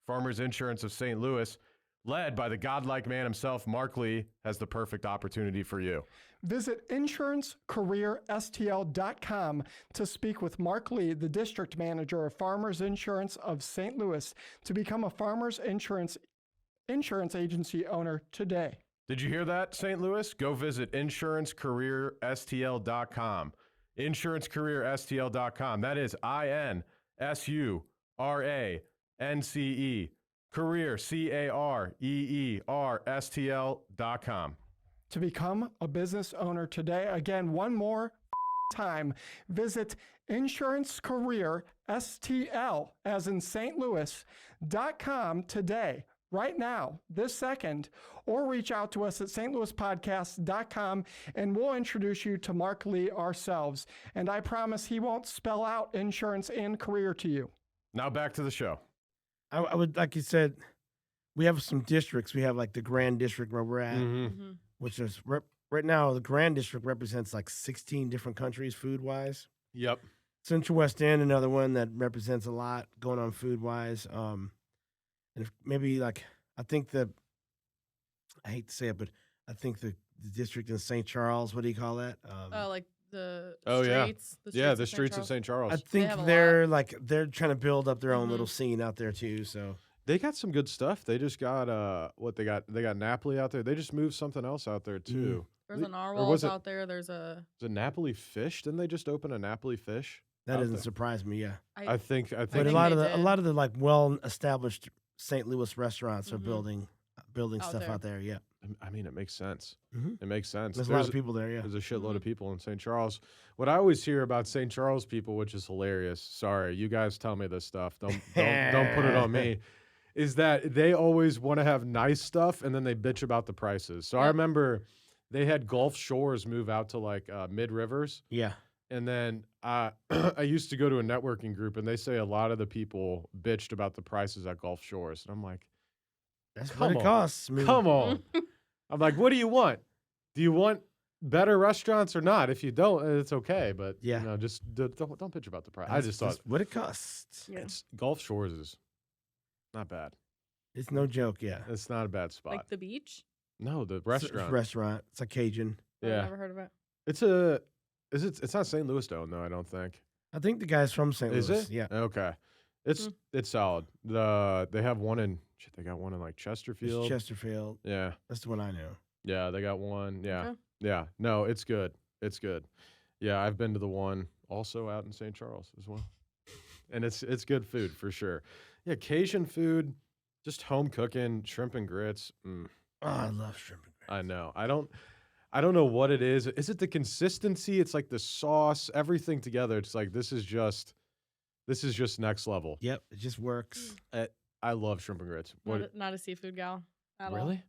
S1: Farmers Insurance of St. Louis, led by the godlike man himself, Mark Lee, has the perfect opportunity for you.
S5: Visit insurancecareerstl.com to speak with Mark Lee, the district manager of Farmers Insurance of St. Louis, to become a Farmers Insurance agency owner today.
S1: Did you hear that, St. Louis? Go visit insurancecareerstl.com. Insurancecareerstl.com. That is INSURANCE, career, CAREERSTL.com.
S5: To become a business owner today, again, one more time, visit insurancecareerstl, as in St. Louis.com today. Right now, this second, or reach out to us at stlouispodcast.com and we'll introduce you to Mark Lee ourselves. And I promise he won't spell out insurance and career to you.
S1: Now back to the show.
S2: I would, like you said, we have some districts. We have like the Grand District where we're at, which is right now, the Grand District represents like 16 different countries food-wise.
S1: Yep.
S2: Central West End, another one that represents a lot going on food-wise. And if maybe like, I think I hate to say it, but I think the district in St. Charles, what do you call that?
S3: Like the
S1: streets.
S3: streets.
S1: The streets of St. Charles.
S2: I think
S3: have a
S2: they're trying to build up their own little scene out there too. So
S1: They got some good stuff. They just got they got Napoli out there. They just moved something else out there too.
S3: There's a narwhals out there. There's a
S1: Napoli Fish. Didn't they just open a Napoli Fish?
S2: that doesn't surprise me. Yeah,
S1: I think.
S2: but
S3: think
S2: a lot
S3: they
S2: of the like well-established St. Louis restaurants are building
S3: Out
S2: stuff
S3: there.
S2: out there. Yeah,
S1: I mean, it makes sense.
S2: Mhm.
S1: It makes sense.
S2: there's a lot of people there. Yeah,
S1: There's a shitload of people in St. Charles. What I always hear about St. Charles people, which is hilarious. Sorry, you guys tell me this stuff. Don't put it on me. Is that they always want to have nice stuff and then they bitch about the prices. So I remember they had Gulf Shores move out to like Mid Rivers.
S2: yeah.
S1: And then I used to go to a networking group, and they say a lot of the people bitched about the prices at Gulf Shores. And I'm like,
S2: That's
S1: Come
S2: what it
S1: on.
S2: costs. I mean,
S1: come on. I'm like, what do you want? Do you want better restaurants or not? If you don't, it's okay. But
S2: Yeah.
S1: just don't bitch about the price. I
S2: that's
S1: just thought
S2: what it costs.
S3: Yeah.
S1: it's Gulf Shores is not bad.
S2: It's no joke. Yeah,
S1: It's not a bad spot.
S3: like the beach.
S1: No, the
S2: It's
S1: restaurant.
S2: a restaurant. It's a Cajun.
S3: I've
S1: Yeah.
S3: never heard of it.
S1: It's not St. Louis though, no, I don't think.
S2: I think the guy's from St.
S1: Is
S2: Louis.
S1: it?
S2: Yeah.
S1: Okay. It's solid. They have one in they got one in like
S2: It's
S1: Chesterfield.
S2: Chesterfield.
S1: Yeah.
S2: That's the one I know.
S1: Yeah, they got one. Yeah.
S3: Okay.
S1: Yeah. No, it's good. It's good. Yeah, I've been to the one also out in St. Charles as well. And it's good food for sure. Yeah, Cajun food, just home cooking, shrimp and grits.
S2: Oh, I love shrimp and grits.
S1: I know. I don't know what it is. Is it the consistency? It's like the sauce, everything together. It's like this is just next level.
S2: Yep, it just works.
S1: I love shrimp and grits.
S3: Not a seafood gal at all.
S1: Really?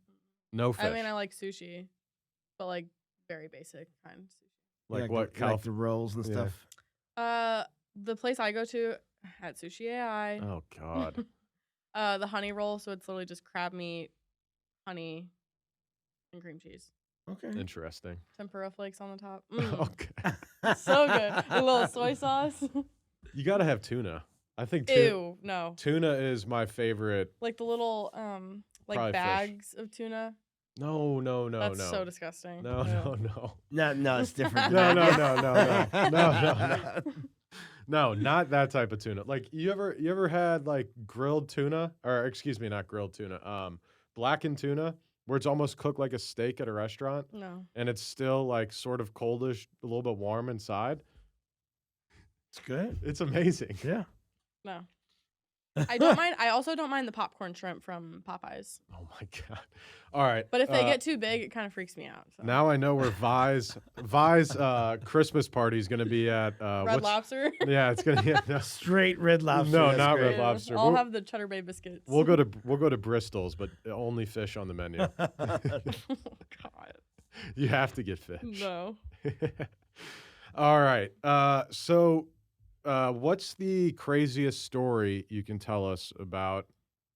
S1: No fish.
S3: I mean, I like sushi, but like very basic kind of sushi.
S1: like
S2: Yeah,
S1: what?
S2: like the rolls and
S1: Yeah.
S2: stuff.
S3: The place I go to at Sushi AI,
S1: Oh God.
S3: the honey roll, so it's literally just crab meat, honey, and cream cheese.
S2: Okay.
S1: Interesting.
S3: Tempura flakes on the top.
S1: Okay.
S3: So good. A little soy sauce.
S1: You got to have tuna. I think
S3: Ew, no.
S1: tuna is my favorite.
S3: Like the little like
S1: Probably fish.
S3: bags of tuna.
S1: No.
S3: That's so disgusting.
S1: No,
S3: Ew.
S2: No, it's different.
S1: No. No, not that type of tuna. Like you ever had like grilled tuna, or excuse me, not grilled tuna, blackened tuna, where it's almost cooked like a steak at a restaurant,
S3: No.
S1: and it's still like sort of coldish, a little bit warm inside.
S2: It's good.
S1: It's amazing.
S2: Yeah.
S3: No. I don't mind. I also don't mind the popcorn shrimp from Popeyes.
S1: Oh my god! All right,
S3: But if they get too big, it kind of freaks me out. So.
S1: now I know where Vi's Christmas party is going to be at.
S3: Red Lobster.
S1: Yeah, it's going to be
S2: Straight Red Lobster.
S1: No,
S2: that's
S1: not
S2: great.
S1: Red Lobster.
S3: I'll have the Cheddar Bay biscuits.
S1: We'll go to Bristol's, but only fish on the menu.
S3: Oh, God.
S1: You have to get fish.
S3: No.
S1: All right. So what's the craziest story you can tell us about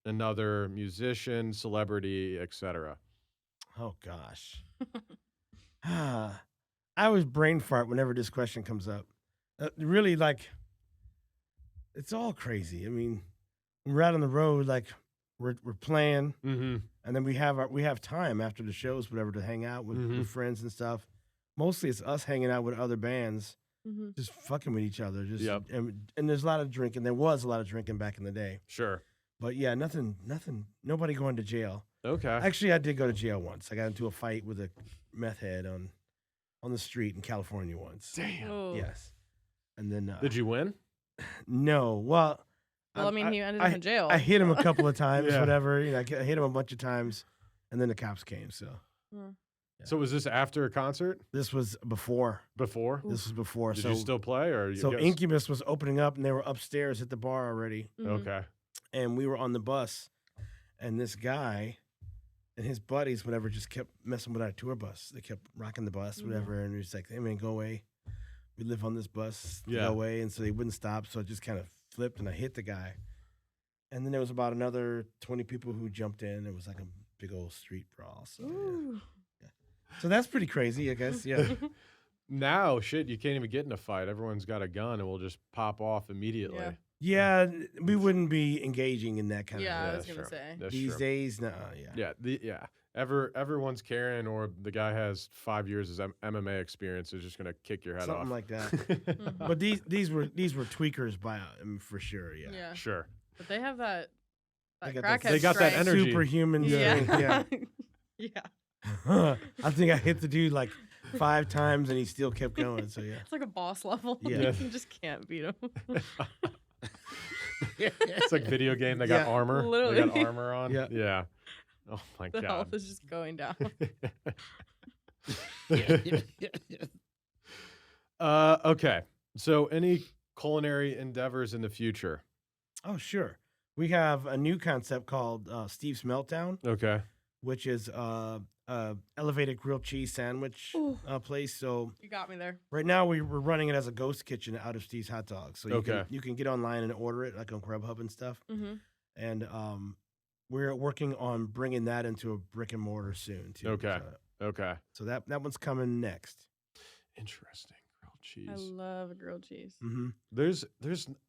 S1: another musician, celebrity, etc.?
S2: Oh gosh. I always brain fart whenever this question comes up. Really, like, it's all crazy. I mean, when we're out on the road, like we're playing,
S1: Mm-hmm.
S2: and then we have time after the shows, whatever, to hang out with friends and stuff. Mostly, it's us hanging out with other bands, just fucking with each other. Just
S1: Yep.
S2: and there's a lot of drinking. There was a lot of drinking back in the day,
S1: Sure.
S2: but yeah, nothing. Nobody going to jail.
S1: Okay.
S2: Actually, I did go to jail once. I got into a fight with a meth head on the street in California once.
S1: Damn.
S3: Oh.
S2: Yes. And then
S1: Did you win?
S2: No. Well,
S3: Well, I mean, he ended up in jail.
S2: I hit him a couple of times,
S1: Yeah.
S2: whatever. You know, I hit him a bunch of times, and then the cops came. So
S1: So was this after a concert?
S2: this was before.
S1: Before?
S2: This was before.
S1: Did
S2: so
S1: you still play, or you
S2: so
S1: guys-
S2: Incubus was opening up, and they were upstairs at the bar already,
S1: Okay.
S2: and we were on the bus, and this guy and his buddies, whatever, just kept messing with our tour bus. They kept rocking the bus, whatever, and we was like, "Hey man, go away. We live on this bus.
S1: Yeah.
S2: Go away." And so they wouldn't stop, so I just kind of flipped and I hit the guy. And then there was about another 20 people who jumped in. It was like a big old street brawl. So, yeah. So that's pretty crazy, I guess. Yeah.
S1: Now, shit, you can't even get in a fight. Everyone's got a gun and will just pop off immediately.
S3: Yeah.
S2: Yeah, we wouldn't be engaging in that kind
S3: Yeah, I
S2: of
S3: was gonna
S1: sure.
S3: say.
S1: That's
S2: these
S1: true.
S2: days. No, yeah.
S1: Yeah. Everyone's carrying, or the guy has 5 years of MMA experience is just gonna kick your head
S2: Something
S1: off.
S2: like that. But these were tweakers for sure. Yeah.
S3: Yeah.
S1: Sure.
S3: But they have that
S2: They got
S3: crackhead
S2: that-
S1: They got that
S3: strength.
S1: energy.
S2: Superhuman.
S3: Yeah.
S2: strength, Yeah.
S3: Yeah.
S2: I think I hit the dude like 5 times and he still kept going. So yeah.
S3: It's like a boss level.
S2: Yeah.
S3: You just can't beat him.
S1: It's like video game. They got
S2: Yeah.
S1: armor. They got
S3: Literally.
S1: armor on.
S2: Yeah.
S1: Yeah. Oh my
S3: The health
S1: god.
S3: is just going down.
S1: Okay. So, any culinary endeavors in the future?
S2: Oh, sure. We have a new concept called Steve's Meltdown,
S1: Okay.
S2: which is elevated grilled cheese sandwich
S3: Ooh.
S2: place. So
S3: You got me there.
S2: right now we're running it as a ghost kitchen out of Steve's Hot Dogs. So you can get online and order it like on Grubhub and stuff.
S3: Mm-hmm.
S2: And we're working on bringing that into a brick and mortar soon too.
S1: Okay. Okay.
S2: So that one's coming next.
S1: Interesting. Grilled cheese.
S3: I love grilled cheese.
S2: Mm-hmm.
S1: There's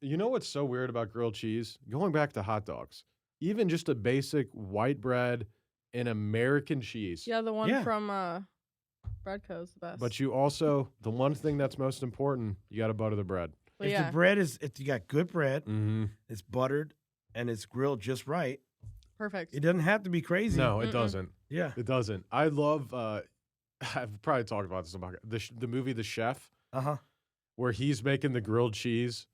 S1: you know what's so weird about grilled cheese? Going back to hot dogs. Even just a basic white bread and American cheese.
S3: Yeah, the one
S2: Yeah.
S3: from Breadco's the best.
S1: But you also, the one thing that's most important, you got to butter the bread.
S3: But
S2: If
S3: yeah,
S2: the bread if you got good bread,
S1: Mm-hmm.
S2: it's buttered and it's grilled just right.
S3: perfect.
S2: It doesn't have to be crazy.
S1: No, it
S3: Mm-mm.
S1: doesn't.
S2: Yeah.
S1: It doesn't. I love, I've probably talked about this about the movie The Chef,
S2: Uh-huh.
S1: where he's making the grilled cheese.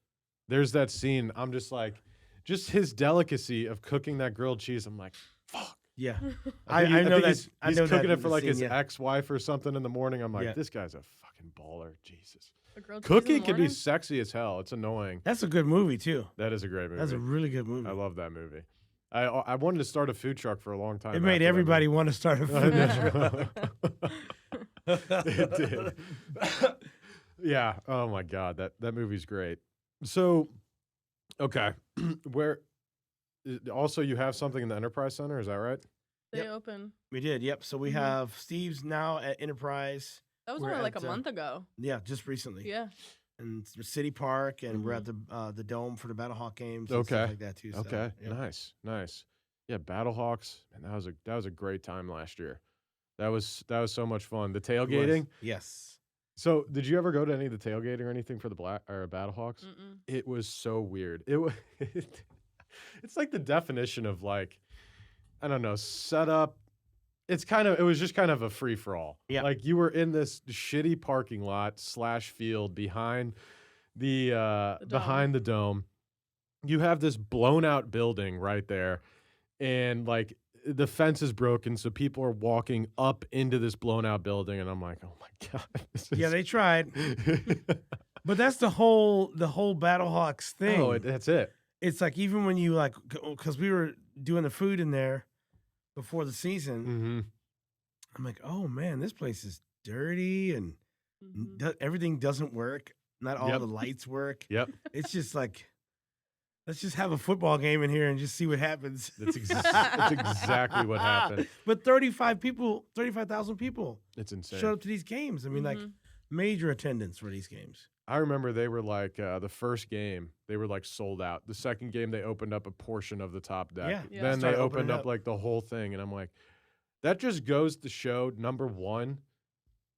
S1: There's that scene. I'm just like, just his delicacy of cooking that grilled cheese. I'm like, fuck.
S2: Yeah.
S1: I
S2: I know
S1: think
S2: that.
S1: He's
S2: I know
S1: cooking
S2: that
S1: it for like
S2: scene,
S1: his
S2: yeah.
S1: ex-wife or something in the morning. I'm like,
S2: Yeah.
S1: this guy's a fucking baller. Jesus.
S3: The grilled cheese in the
S1: Cooking can be
S3: morning?
S1: sexy as hell. It's annoying.
S2: That's a good movie too.
S1: That is a great movie.
S2: That's a really good movie.
S1: I love that movie. I wanted to start a food truck for a long time.
S2: It made
S1: after that
S2: everybody
S1: movie.
S2: want to start a food truck.
S1: It did. Yeah. Oh my God. That movie's great. So, okay. Where also you have something in the Enterprise Center, is that right?
S3: They
S2: Yep.
S3: open.
S2: We did, yep. So we
S3: Mhm.
S2: have Steve's now at Enterprise.
S3: That was
S2: We're
S3: only like a
S2: at,
S3: month ago.
S2: Yeah, just recently.
S3: Yeah.
S2: and City Park, and we're at the Dome for the Battlehawk games and stuff like that too. So,
S1: Okay.
S2: yeah.
S1: Nice. Yeah, Battlehawks. Man, that was a great time last year. That was so much fun. The tailgating.
S2: Yes.
S1: So, did you ever go to any of the tailgating or anything for the Battlehawks?
S3: Mm-mm.
S1: It was so weird. It's like the definition of like, I don't know, setup. It was just kind of a free for all.
S2: Yeah.
S1: Like you were in this shitty parking lot / field behind the dome. You have this blown out building right there, and like the fence is broken, so people are walking up into this blown out building, and I'm like, oh my god.
S2: Yeah, they tried, but that's the whole Battlehawks thing.
S1: Oh, that's it.
S2: It's like even when you like, because we were doing the food in there before the season,
S1: Mm-hmm.
S2: I'm like, oh man, this place is dirty and everything doesn't work. Not all the lights work.
S1: Yep.
S2: It's just like, let's just have a football game in here and just see what happens.
S1: That's exactly what happened.
S2: But 35,000 people
S1: It's insane.
S2: showed up to these games. I mean, like major attendance for these games.
S1: I remember they were like the first game, they were like sold out. The second game, they opened up a portion of the top deck.
S2: Yeah.
S1: Then they
S2: Started
S1: opened
S2: opening
S1: up
S2: up.
S1: like the whole thing. And I'm like, that just goes to show, number one,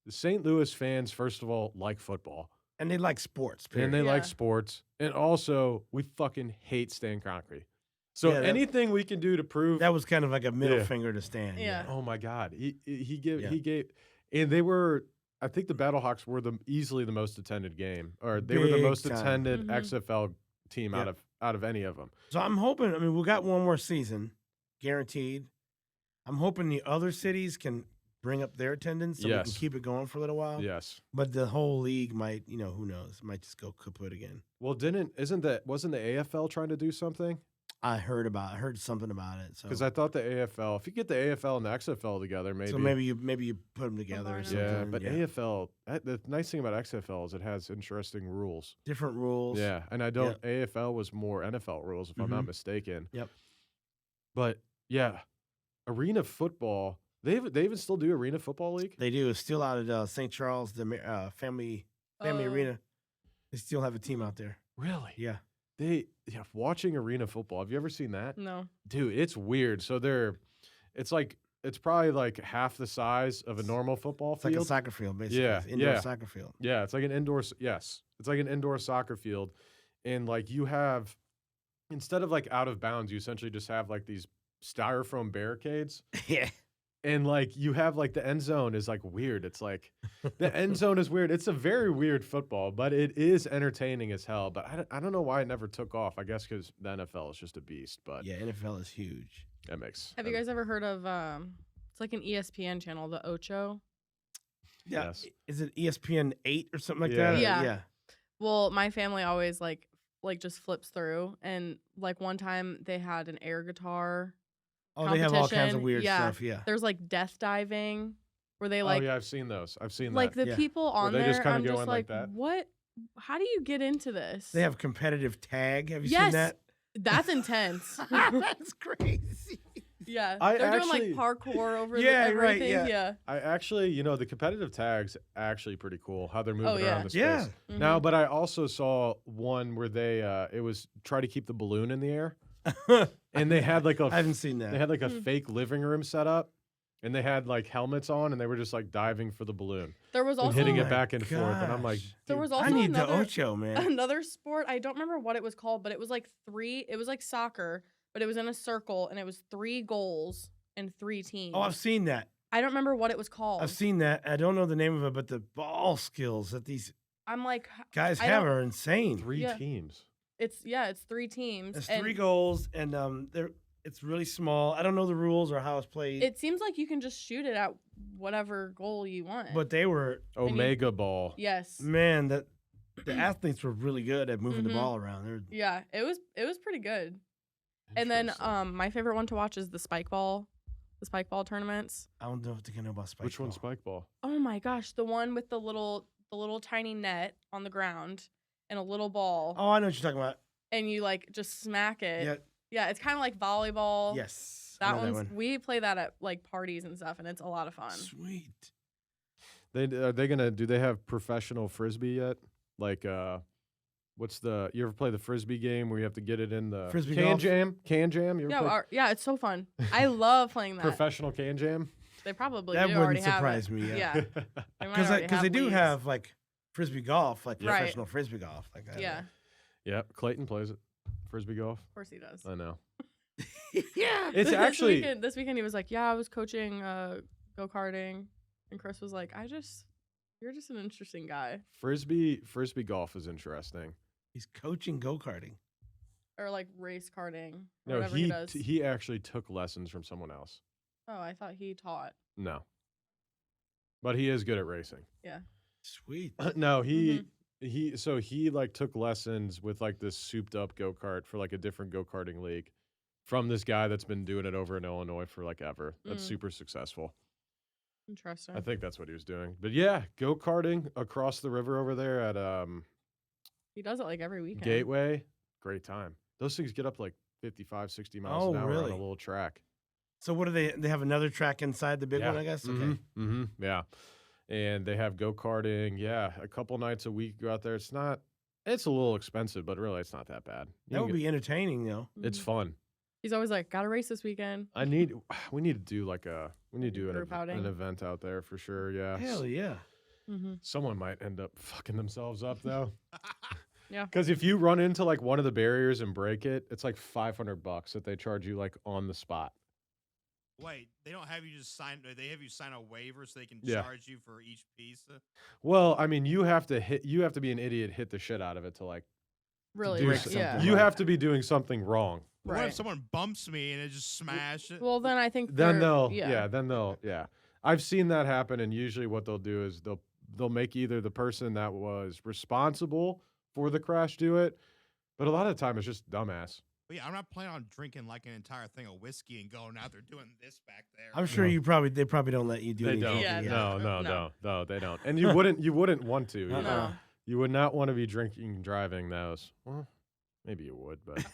S1: the St. Louis fans, first of all, like football.
S2: And they like sports.
S1: And they like
S3: Yeah.
S1: sports. And also, we fucking hate Stan Kroenke. So
S2: Yeah,
S1: anything we can do to prove
S2: That was kind of like a middle
S1: Yeah.
S2: finger to Stan.
S3: Yeah.
S1: oh my God, he
S2: Yeah.
S1: gave, and they were. I think the Battlehawks were easily the most attended game, or they were the
S2: Big
S1: most
S2: time.
S1: attended
S3: Mhm.
S1: XFL team
S2: Yeah.
S1: out of any of them.
S2: So I'm hoping, I mean, we got one more season guaranteed. I'm hoping the other cities can bring up their attendance so we
S1: Yes.
S2: can keep it going for a little while.
S1: Yes.
S2: But the whole league might, who knows, might just go kaput again.
S1: Well, wasn't the AFL trying to do something?
S2: I heard something about it. So
S1: Because I thought the AFL, if you get the AFL and the XFL together, maybe.
S2: so maybe you put them together or
S3: Combine 'em.
S2: something.
S1: Yeah, but AFL. The nice thing about XFL is it has interesting rules.
S2: different rules.
S1: Yeah, and I don't. AFL was more NFL rules, if I'm not mistaken.
S2: Yep.
S1: But yeah, arena football. They even still do arena football league.
S2: They do. It's still out at St. Charles, the family
S3: Oh.
S2: arena. They still have a team out there.
S1: Really?
S2: Yeah.
S1: Watching arena football. Have you ever seen that?
S3: No.
S1: Dude, it's weird. So it's probably like half the size of a normal football
S2: It's like
S1: field.
S2: a soccer field, basically.
S1: Yeah,
S2: It's indoor
S1: yeah.
S2: soccer field.
S1: Yeah, it's like an indoor. Yes, it's like an indoor soccer field, and like you have, instead of like out of bounds, you essentially just have like these styrofoam barricades,
S2: Yeah.
S1: and like you have like the end zone is like weird. It's like the end zone is weird. It's a very weird football, but it is entertaining as hell. But I don't know why it never took off. I guess because the NFL is just a beast. But
S2: Yeah, NFL is huge.
S1: that makes.
S3: Have you guys ever heard of it's like an ESPN channel, the Ocho?
S2: Yeah.
S1: Yes.
S2: Is it ESPN 8 or something like
S1: Yeah.
S2: that?
S3: Yeah.
S2: Yeah.
S3: Well, my family always like just flips through, and like one time they had an air guitar.
S2: Oh, they have all kinds of
S3: competition.
S2: weird
S3: Yeah.
S2: stuff. Yeah.
S3: There's like death diving, where they
S1: Oh
S3: like
S1: yeah, I've seen those. I've seen
S3: like
S1: that.
S3: the
S2: Yeah.
S3: people on
S1: they
S3: there.
S1: just kinda
S3: I'm
S1: go
S3: just
S1: in
S3: like,
S1: like that?
S3: what? How do you get into this?
S2: They have competitive tag. Have you
S3: Yes.
S2: seen that?
S3: That's intense.
S2: That's crazy.
S3: Yeah,
S1: I
S3: they're
S1: actually-
S3: doing like parkour over
S2: Yeah,
S3: the,
S2: right,
S3: everything.
S2: yeah.
S1: I actually, the competitive tags actually pretty cool how they're moving
S3: Oh, yeah.
S1: around the space.
S2: Yeah.
S3: Mhm.
S1: Now, but I also saw one where they it was try to keep the balloon in the air, and they had like
S2: I haven't seen that.
S1: they had like a
S3: Hmm.
S1: fake living room set up, and they had like helmets on, and they were just like diving for the balloon
S3: There was
S1: and
S3: also
S1: hitting
S2: Oh
S1: it
S2: my
S1: back and forth, and I'm like,
S2: gosh.
S3: There
S1: dude,
S3: was
S2: I
S3: also
S2: need the
S3: another
S2: Ocho, man.
S3: another sport. I don't remember what it was called, but it was like it was like soccer, but it was in a circle, and it was 3 goals and 3 teams.
S2: Oh, I've seen that.
S3: I don't remember what it was called.
S2: I've seen that. I don't know the name of it, but the ball skills that these
S3: I'm like,
S2: guys
S3: I
S2: have
S3: don't-
S2: are insane.
S1: 3
S3: Yeah.
S1: teams.
S3: it's 3 teams.
S2: There's
S3: and
S2: 3 goals, and it's really small. I don't know the rules or how it's played,
S3: It seems like you can just shoot it at whatever goal you want.
S2: but they were,
S1: Omega ball.
S3: yes,
S2: man, the athletes were really good at moving the
S3: Mhm.
S2: ball around.
S3: yeah, it was pretty good. And then
S1: Interesting.
S3: my favorite one to watch is the spike ball tournaments.
S2: I don't know if they can know about spike.
S1: Which one's
S2: ball.
S1: spike ball?
S3: Oh my gosh, the one with the little tiny net on the ground and a little ball,
S2: Oh, I know what you're talking about.
S3: and you like just smack it.
S2: Yeah.
S3: Yeah, it's kind of like volleyball.
S2: Yes. I
S3: That
S2: know
S3: one's we play that at like parties and stuff, and it's a lot of fun.
S2: Sweet.
S1: Do they have professional frisbee yet? like you ever play the frisbee game where you have to get it in the
S2: Frisbee
S1: can
S2: golf?
S1: jam? Can jam? You ever play
S3: Yeah, it's so fun. I love playing that.
S1: professional can jam?
S3: They probably
S2: That
S3: do
S2: wouldn't
S3: already have
S2: surprise
S3: it.
S2: me, yeah.
S3: Yeah, they might
S2: Because
S3: already
S2: they do
S3: leagues.
S2: have like frisbee golf, like
S3: Right.
S2: professional frisbee golf. Like that.
S3: Yeah,
S1: Yep, Clayton plays it. Frisbee golf.
S3: of course he does.
S1: I know.
S2: Yeah.
S1: It's
S3: This
S1: actually
S3: weekend he was like, yeah, I was coaching go-karting, and Chris was like, you're just an interesting guy.
S1: frisbee golf is interesting.
S2: He's coaching go-karting.
S3: Or like race karting, or
S1: No,
S3: whatever he does.
S1: he actually took lessons from someone else.
S3: Oh, I thought he taught.
S1: No. But he is good at racing.
S3: Yeah.
S2: Sweet.
S1: No, he like took lessons with like this souped up go-kart for like a different go-karting league from this guy that's been doing it over in Illinois for like ever. That's super successful.
S3: Interesting.
S1: I think that's what he was doing. But yeah, go-karting across the river over there at
S3: he does it like every weekend.
S1: Gateway, great time. Those things get up like 55, 60 miles
S2: Oh,
S1: an hour on
S2: really?
S1: a little track.
S2: So what do they have another track inside the big
S1: Yeah.
S2: one, I guess? Okay.
S1: Mm-hmm. Yeah. And they have go-karting. Yeah. A couple nights a week go out there. It's a little expensive, but really it's not that bad.
S2: That would be entertaining, though.
S1: It's
S3: Mhm.
S1: fun.
S3: He's always like, got a race this weekend.
S1: we need to do
S3: Group outing.
S1: an event out there for sure. Yeah.
S2: Hell yeah.
S3: Mm-hmm.
S1: Someone might end up fucking themselves up though.
S3: Yeah.
S1: Because if you run into like one of the barriers and break it, it's like $500 that they charge you like on the spot.
S4: Wait, they don't have you just sign. They have you sign a waiver so they can
S1: Yeah.
S4: charge you for each piece.
S1: Well, I mean, you have to be an idiot, hit the shit out of it to like
S3: Really?
S1: do
S2: break
S1: something.
S3: Yeah.
S2: something.
S1: You
S2: Right.
S1: have to be doing something wrong.
S4: What
S3: Right.
S4: if someone bumps me and it just smash it?
S3: Well, then I think
S1: Then
S3: they're-
S1: they'll I've seen that happen, and usually what they'll do is they'll make either the person that was responsible for the crash do it, but a lot of the time it's just dumbass.
S4: But yeah, I'm not planning on drinking like an entire thing of whiskey and going out there doing this back there.
S2: I'm sure
S1: No.
S2: they probably don't let you do
S1: They
S2: anything.
S1: don't.
S3: Yeah,
S1: No, they don't. And you wouldn't want to.
S2: Uh-uh.
S3: No.
S1: You would not want to be drinking and driving those. Well, maybe you would, but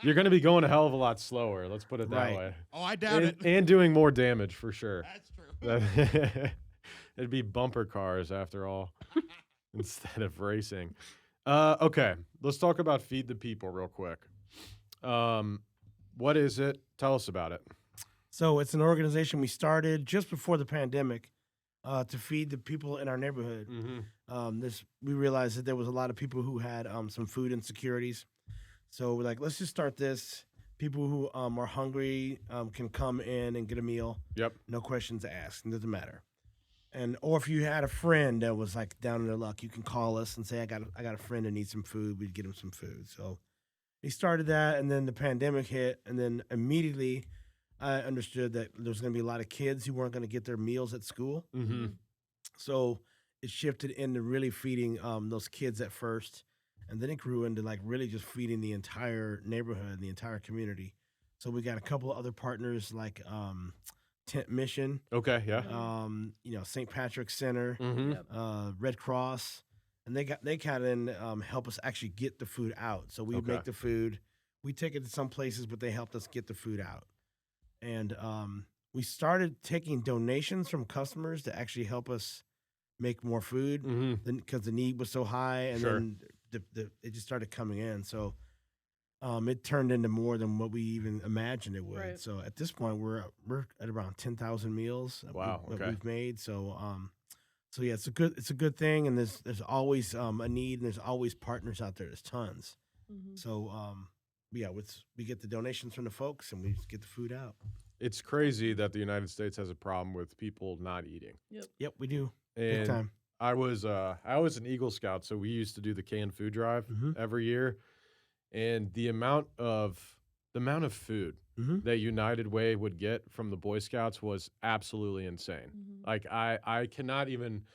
S1: you're going to be going a hell of a lot slower. Let's put it that
S2: Right.
S1: way.
S4: Oh, I doubt it.
S1: And doing more damage for sure.
S4: That's true.
S1: It'd be bumper cars after all, instead of racing. Okay, let's talk about Feed the People real quick. What is it? Tell us about it.
S2: So it's an organization we started just before the pandemic to feed the people in our neighborhood. We realized that there was a lot of people who had some food insecurities. So we're like, let's just start this. People who are hungry can come in and get a meal.
S1: Yep.
S2: No questions asked. It doesn't matter. Or if you had a friend that was like down in their luck, you can call us and say, I got a friend that needs some food. We'd get him some food. So we started that, and then the pandemic hit, and then immediately I understood that there was going to be a lot of kids who weren't going to get their meals at school.
S1: Mm-hmm.
S2: So it shifted into really feeding those kids at first, and then it grew into like really just feeding the entire neighborhood, the entire community. So we got a couple of other partners like Tent Mission,
S1: Okay, yeah.
S2: St. Patrick's Center,
S1: Mm-hmm.
S2: Red Cross, and they kind of help us actually get the food out. So we
S1: Okay.
S2: make the food, we take it to some places, but they helped us get the food out. And we started taking donations from customers to actually help us make more food
S1: Mm-hmm.
S2: because the need was so high, and
S1: Sure.
S2: then it just started coming in. So it turned into more than what we even imagined it would.
S3: Right.
S2: So at this point, we're at around 10,000 meals that
S1: Wow,
S2: that
S1: okay.
S2: we've made. So yeah, it's a good thing, and there's always a need, and there's always partners out there. There's tons.
S3: Mhm.
S2: So yeah, we get the donations from the folks, and we just get the food out.
S1: It's crazy that the United States has a problem with people not eating.
S2: Yep, we do big
S1: And
S2: time.
S1: I was an Eagle Scout, so we used to do the canned food drive
S2: Mhm.
S1: every year, and the amount of food
S2: Mhm.
S1: that United Way would get from the Boy Scouts was absolutely insane.
S3: Mhm.
S1: Like I cannot even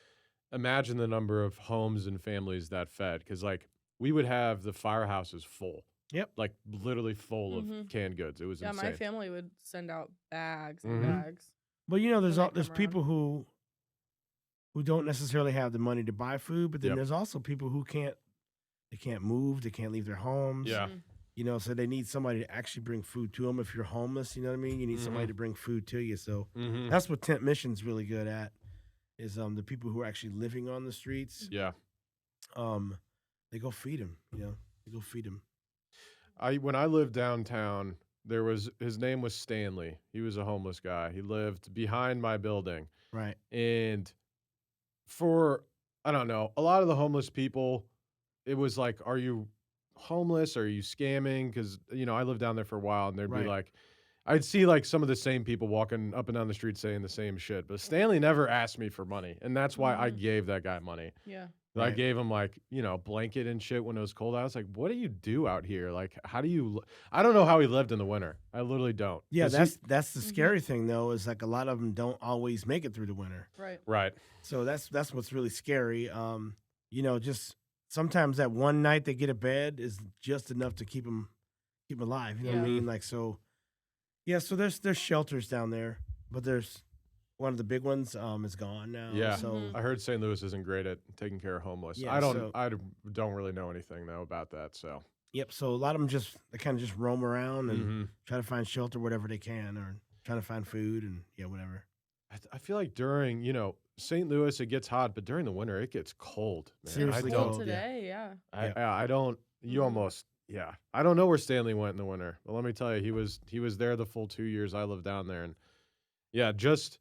S1: imagine the number of homes and families that fed, because like we would have the firehouses full.
S2: Yep.
S1: Like literally full of
S3: Mhm.
S1: canned goods. It was
S3: Yeah,
S1: insane.
S3: my family would send out bags and
S1: Mhm.
S3: bags.
S2: But there's
S3: when they
S2: there's
S3: come
S2: people who don't necessarily have the money to buy food, but then
S1: Yep.
S2: there's also people who can't move, they can't leave their homes.
S1: Yeah.
S3: Mhm.
S2: So they need somebody to actually bring food to them. If you're homeless, you know what I mean? You need somebody
S1: Mhm.
S2: to bring food to you. So
S1: Mm-hmm.
S2: that's what Tent Mission's really good at, is the people who are actually living on the streets.
S1: Yeah.
S2: they go feed him. They go feed him.
S1: When I lived downtown, his name was Stanley. He was a homeless guy. He lived behind my building.
S2: Right.
S1: And I don't know, a lot of the homeless people, it was like, are you homeless? Are you scamming? Because, I lived down there for a while, and there'd be like, I'd see like some of the same people walking up and down the street saying the same shit. But Stanley never asked me for money. And that's why I gave that guy money.
S3: Yeah.
S1: I gave him like, blanket and shit when it was cold. I was like, what do you do out here? Like, how do you, I don't know how he lived in the winter. I literally don't.
S2: Yeah, that's the scary thing though, is like a lot of them don't always make it through the winter.
S3: Right.
S1: Right.
S2: So that's what's really scary. Just sometimes that one night they get a bed is just enough to keep them alive. You know what I mean? Like, so, yeah, so there's shelters down there, but there's one of the big ones is gone now.
S1: Yeah.
S2: So
S1: I heard St. Louis isn't great at taking care of homeless.
S2: Yeah,
S1: I don't really know anything though about that. So.
S2: Yep. So a lot of them they kind of just roam around and try to find shelter wherever they can, or trying to find food and whatever.
S1: I feel like during, St. Louis, it gets hot, but during the winter, it gets cold. Man.
S2: Seriously cold.
S3: Today, yeah.
S1: I don't, I don't know where Stanley went in the winter. But let me tell you, he was there the full 2 years I lived down there. And yeah, just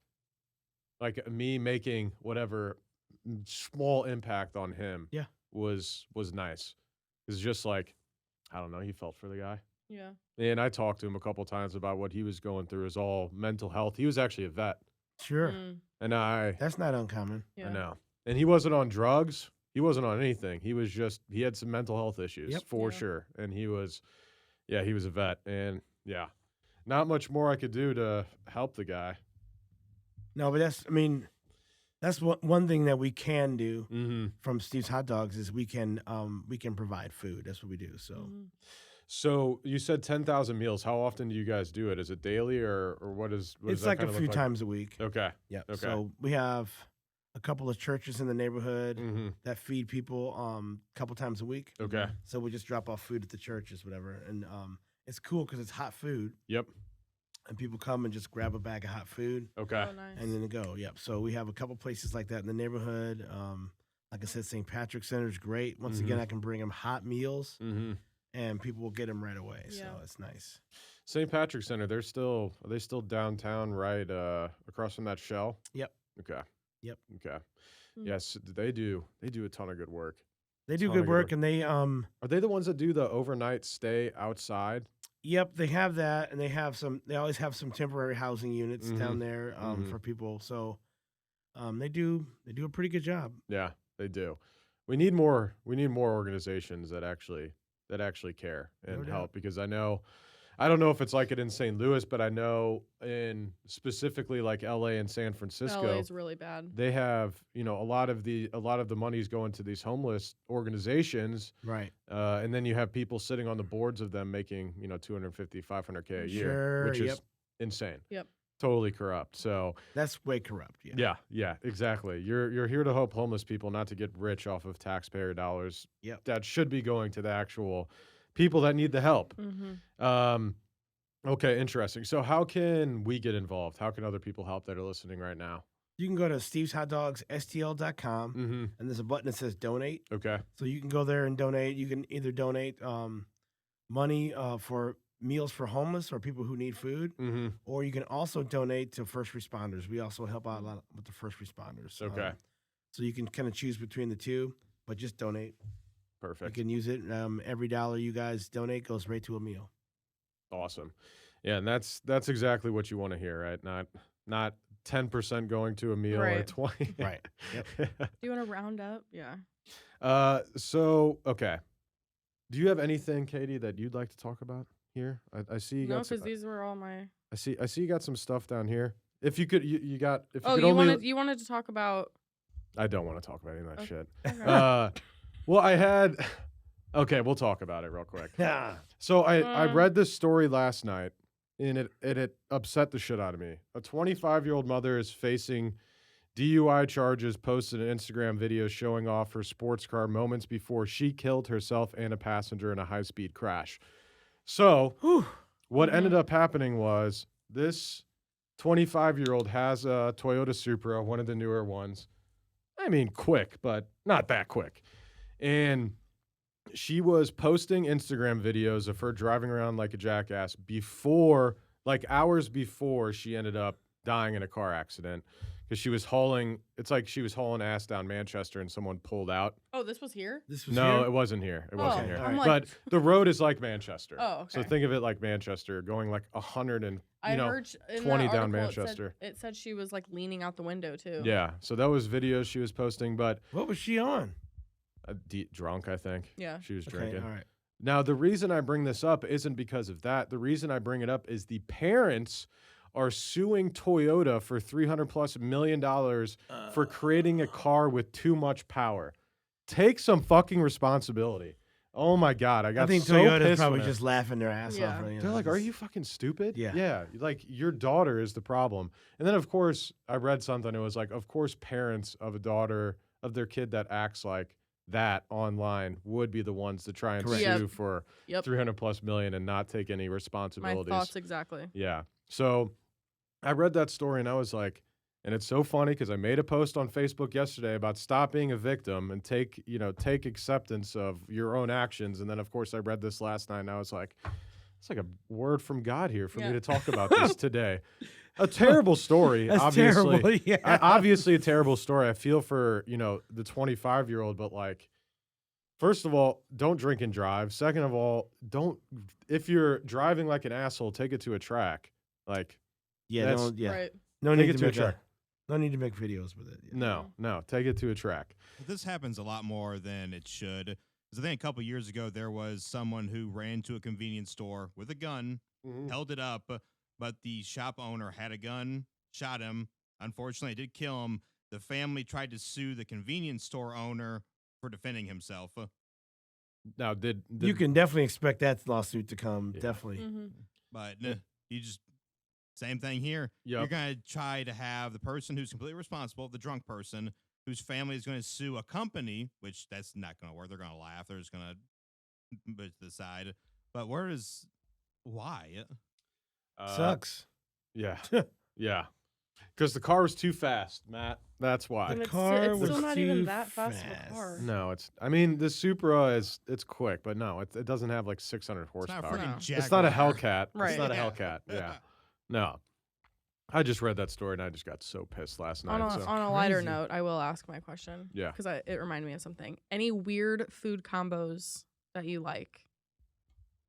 S1: like me making whatever small impact on him was nice. It's just like, I don't know, he felt for the guy.
S3: Yeah.
S1: And I talked to him a couple times about what he was going through, is all mental health. He was actually a vet.
S2: Sure.
S1: And
S2: that's not uncommon.
S3: Yeah.
S1: I know. And he wasn't on drugs. He wasn't on anything. He was he had some mental health issues for sure. And he was a vet. And not much more I could do to help the guy.
S2: No, but that's one thing that we can do from Steve's Hot Dogs is we can provide food. That's what we do. So.
S1: So you said 10,000 meals. How often do you guys do it? Is it daily or what is? What
S2: it's
S1: does that
S2: like
S1: kind
S2: a
S1: of
S2: few
S1: look
S2: times a week.
S1: Okay.
S2: Yeah.
S1: Okay.
S2: So we have a couple of churches in the neighborhood that feed people a couple times a week.
S1: Okay.
S2: So we just drop off food at the churches, whatever, and it's cool because it's hot food.
S1: Yep.
S2: And people come and just grab a bag of hot food.
S1: Okay.
S3: Oh, nice.
S2: And then they go. Yep. So we have a couple places like that in the neighborhood. Like I said, St. Patrick's Center is great. Once again, I can bring them hot meals. And people will get them right away, so it's nice.
S1: St. Patrick's Center, are they still downtown, right across from that shell?
S2: Yep.
S1: Okay.
S2: Yep.
S1: Okay. Yes, they do a ton of good work.
S2: They do good work, and they
S1: are they the ones that do the overnight stay outside?
S2: Yep, they have that, and they always have some temporary housing units down there for people. So they do a pretty good job.
S1: Yeah, they do. We need more organizations that actually care and help, because I don't know if it's like it in St. Louis, but I know in specifically like LA and San Francisco,
S3: LA is really bad.
S1: They have, a lot of the money's going to these homeless organizations.
S2: Right.
S1: And then you have people sitting on the boards of them making, $250,000, $500K a year, which is insane.
S3: Yep.
S1: Totally corrupt. So
S2: that's way corrupt. Yeah.
S1: Yeah, exactly. You're here to help homeless people, not to get rich off of taxpayer dollars.
S2: Yep.
S1: That should be going to the actual people that need the help. Okay, interesting. So how can we get involved? How can other people help that are listening right now?
S2: You can go to steveshotdogsstl.com, and there's a button that says donate.
S1: Okay.
S2: So you can go there and donate. You can either donate money for meals for homeless or people who need food, or you can also donate to first responders. We also help out a lot with the first responders.
S1: Okay.
S2: So you can kind of choose between the two, but just donate.
S1: Perfect.
S2: You can use it. Every dollar you guys donate goes right to a meal.
S1: Awesome. Yeah, and that's exactly what you want to hear, right? Not 10% going to a meal or 20.
S2: Right. Yep.
S3: Do you want to round up? Yeah.
S1: So okay. Do you have anything, Katie, that you'd like to talk about here? I see you got.
S3: No, because these were all my.
S1: I see you got some stuff down here. If you could, you got. If you
S3: Oh,
S1: could
S3: you wanted to talk about.
S1: I don't want to talk about any of that shit.
S3: Okay.
S1: Well, I had. Okay, we'll talk about it real quick.
S2: Yeah.
S1: So I read this story last night, and it upset the shit out of me. A 25-year-old mother is facing DUI charges, posted an Instagram video showing off her sports car moments before she killed herself and a passenger in a high-speed crash. So what ended up happening was this 25-year-old has a Toyota Supra, one of the newer ones. I mean, quick, but not that quick. And she was posting Instagram videos of her driving around like a jackass before, like hours before she ended up dying in a car accident because she was hauling, it's like she was hauling ass down Manchester and someone pulled out.
S3: Oh, this was here?
S2: This was
S1: No,
S2: here?
S1: it wasn't here. It wasn't
S3: Oh,
S1: here.
S3: I'm like-
S1: But the road is like Manchester.
S3: Oh,
S1: So
S3: okay.
S1: think of it like Manchester going like 100 and,
S3: I
S1: know,
S3: heard in
S1: 20
S3: that
S1: down
S3: article,
S1: Manchester.
S3: It said she was like leaning out the window too.
S1: Yeah. So that was videos she was posting, but
S2: What was she on?
S1: drunk, I think.
S3: Yeah.
S1: She was
S2: Okay,
S1: drinking.
S2: all right.
S1: Now, the reason I bring this up isn't because of that. The reason I bring it up is the parents are suing Toyota for $300+ million for creating a car with too much power. Take some fucking responsibility. Oh my God, I got
S2: I think
S1: so
S2: Toyota's
S1: pissed
S2: probably
S1: when
S2: just laughing their ass
S3: Yeah.
S2: off. Right?
S1: they're like, "Are you fucking stupid?"
S2: Yeah.
S1: Yeah. Like your daughter is the problem. And then of course I read something. It was like, of course, parents of a daughter of their kid that acts like that online would be the ones to try and
S2: Correct.
S1: sue
S3: Yep.
S1: for
S3: Yep.
S1: $300+ million and not take any
S3: My
S1: responsibilities.
S3: thoughts exactly.
S1: Yeah. So I read that story and I was like, and it's so funny because I made a post on Facebook yesterday about stop being a victim and take acceptance of your own actions. And then of course I read this last night and I was like, it's like a word from God here for me
S3: Yeah.
S1: to talk about this today. A terrible story,
S2: That's
S1: obviously.
S2: terrible. Yeah.
S1: Obviously a terrible story. I feel for, the 25-year-old, but like, first of all, don't drink and drive. Second of all, if you're driving like an asshole, take it to a track. Like,
S2: Yeah,
S1: That's-
S2: no, yeah.
S3: Right.
S2: No
S1: Take
S2: need
S1: it
S2: to
S1: to a
S2: make
S1: track.
S2: no need to make videos with it. Yeah.
S1: no, take it to a track.
S4: But this happens a lot more than it should. Because I think a couple years ago, there was someone who ran to a convenience store with a gun, held it up, but the shop owner had a gun, shot him. Unfortunately, it did kill him. The family tried to sue the convenience store owner for defending himself.
S1: Now, did
S2: You can definitely expect that lawsuit to come.
S1: Yeah.
S2: Definitely.
S3: Mm-hmm.
S4: But you just, same thing here.
S1: Yep.
S4: You're going to try to have the person who's completely responsible, the drunk person, whose family is going to sue a company, which that's not going to work. They're going to laugh. They're just going to put it to the side. But why?
S2: Sucks.
S1: Yeah, yeah. Because the car was too fast, Matt. That's why.
S3: And
S2: The
S3: it's
S2: car
S3: it's
S2: was
S3: still not
S2: too
S3: even that fast of
S2: fast.
S3: a car.
S1: No, I mean, the Supra it's quick, but no, it doesn't have like 600
S4: It's not a
S1: horsepower.
S4: freaking
S3: No.
S4: Jaguar.
S1: It's not a Hellcat.
S3: Right.
S1: It's not a
S4: Yeah.
S1: Hellcat. Yeah. No. I just read that story and I just got so pissed last night.
S3: On
S1: so.
S3: a lighter
S2: Crazy.
S3: note, I will ask my question.
S1: Yeah.
S3: Because it reminded me of something. Any weird food combos that you like?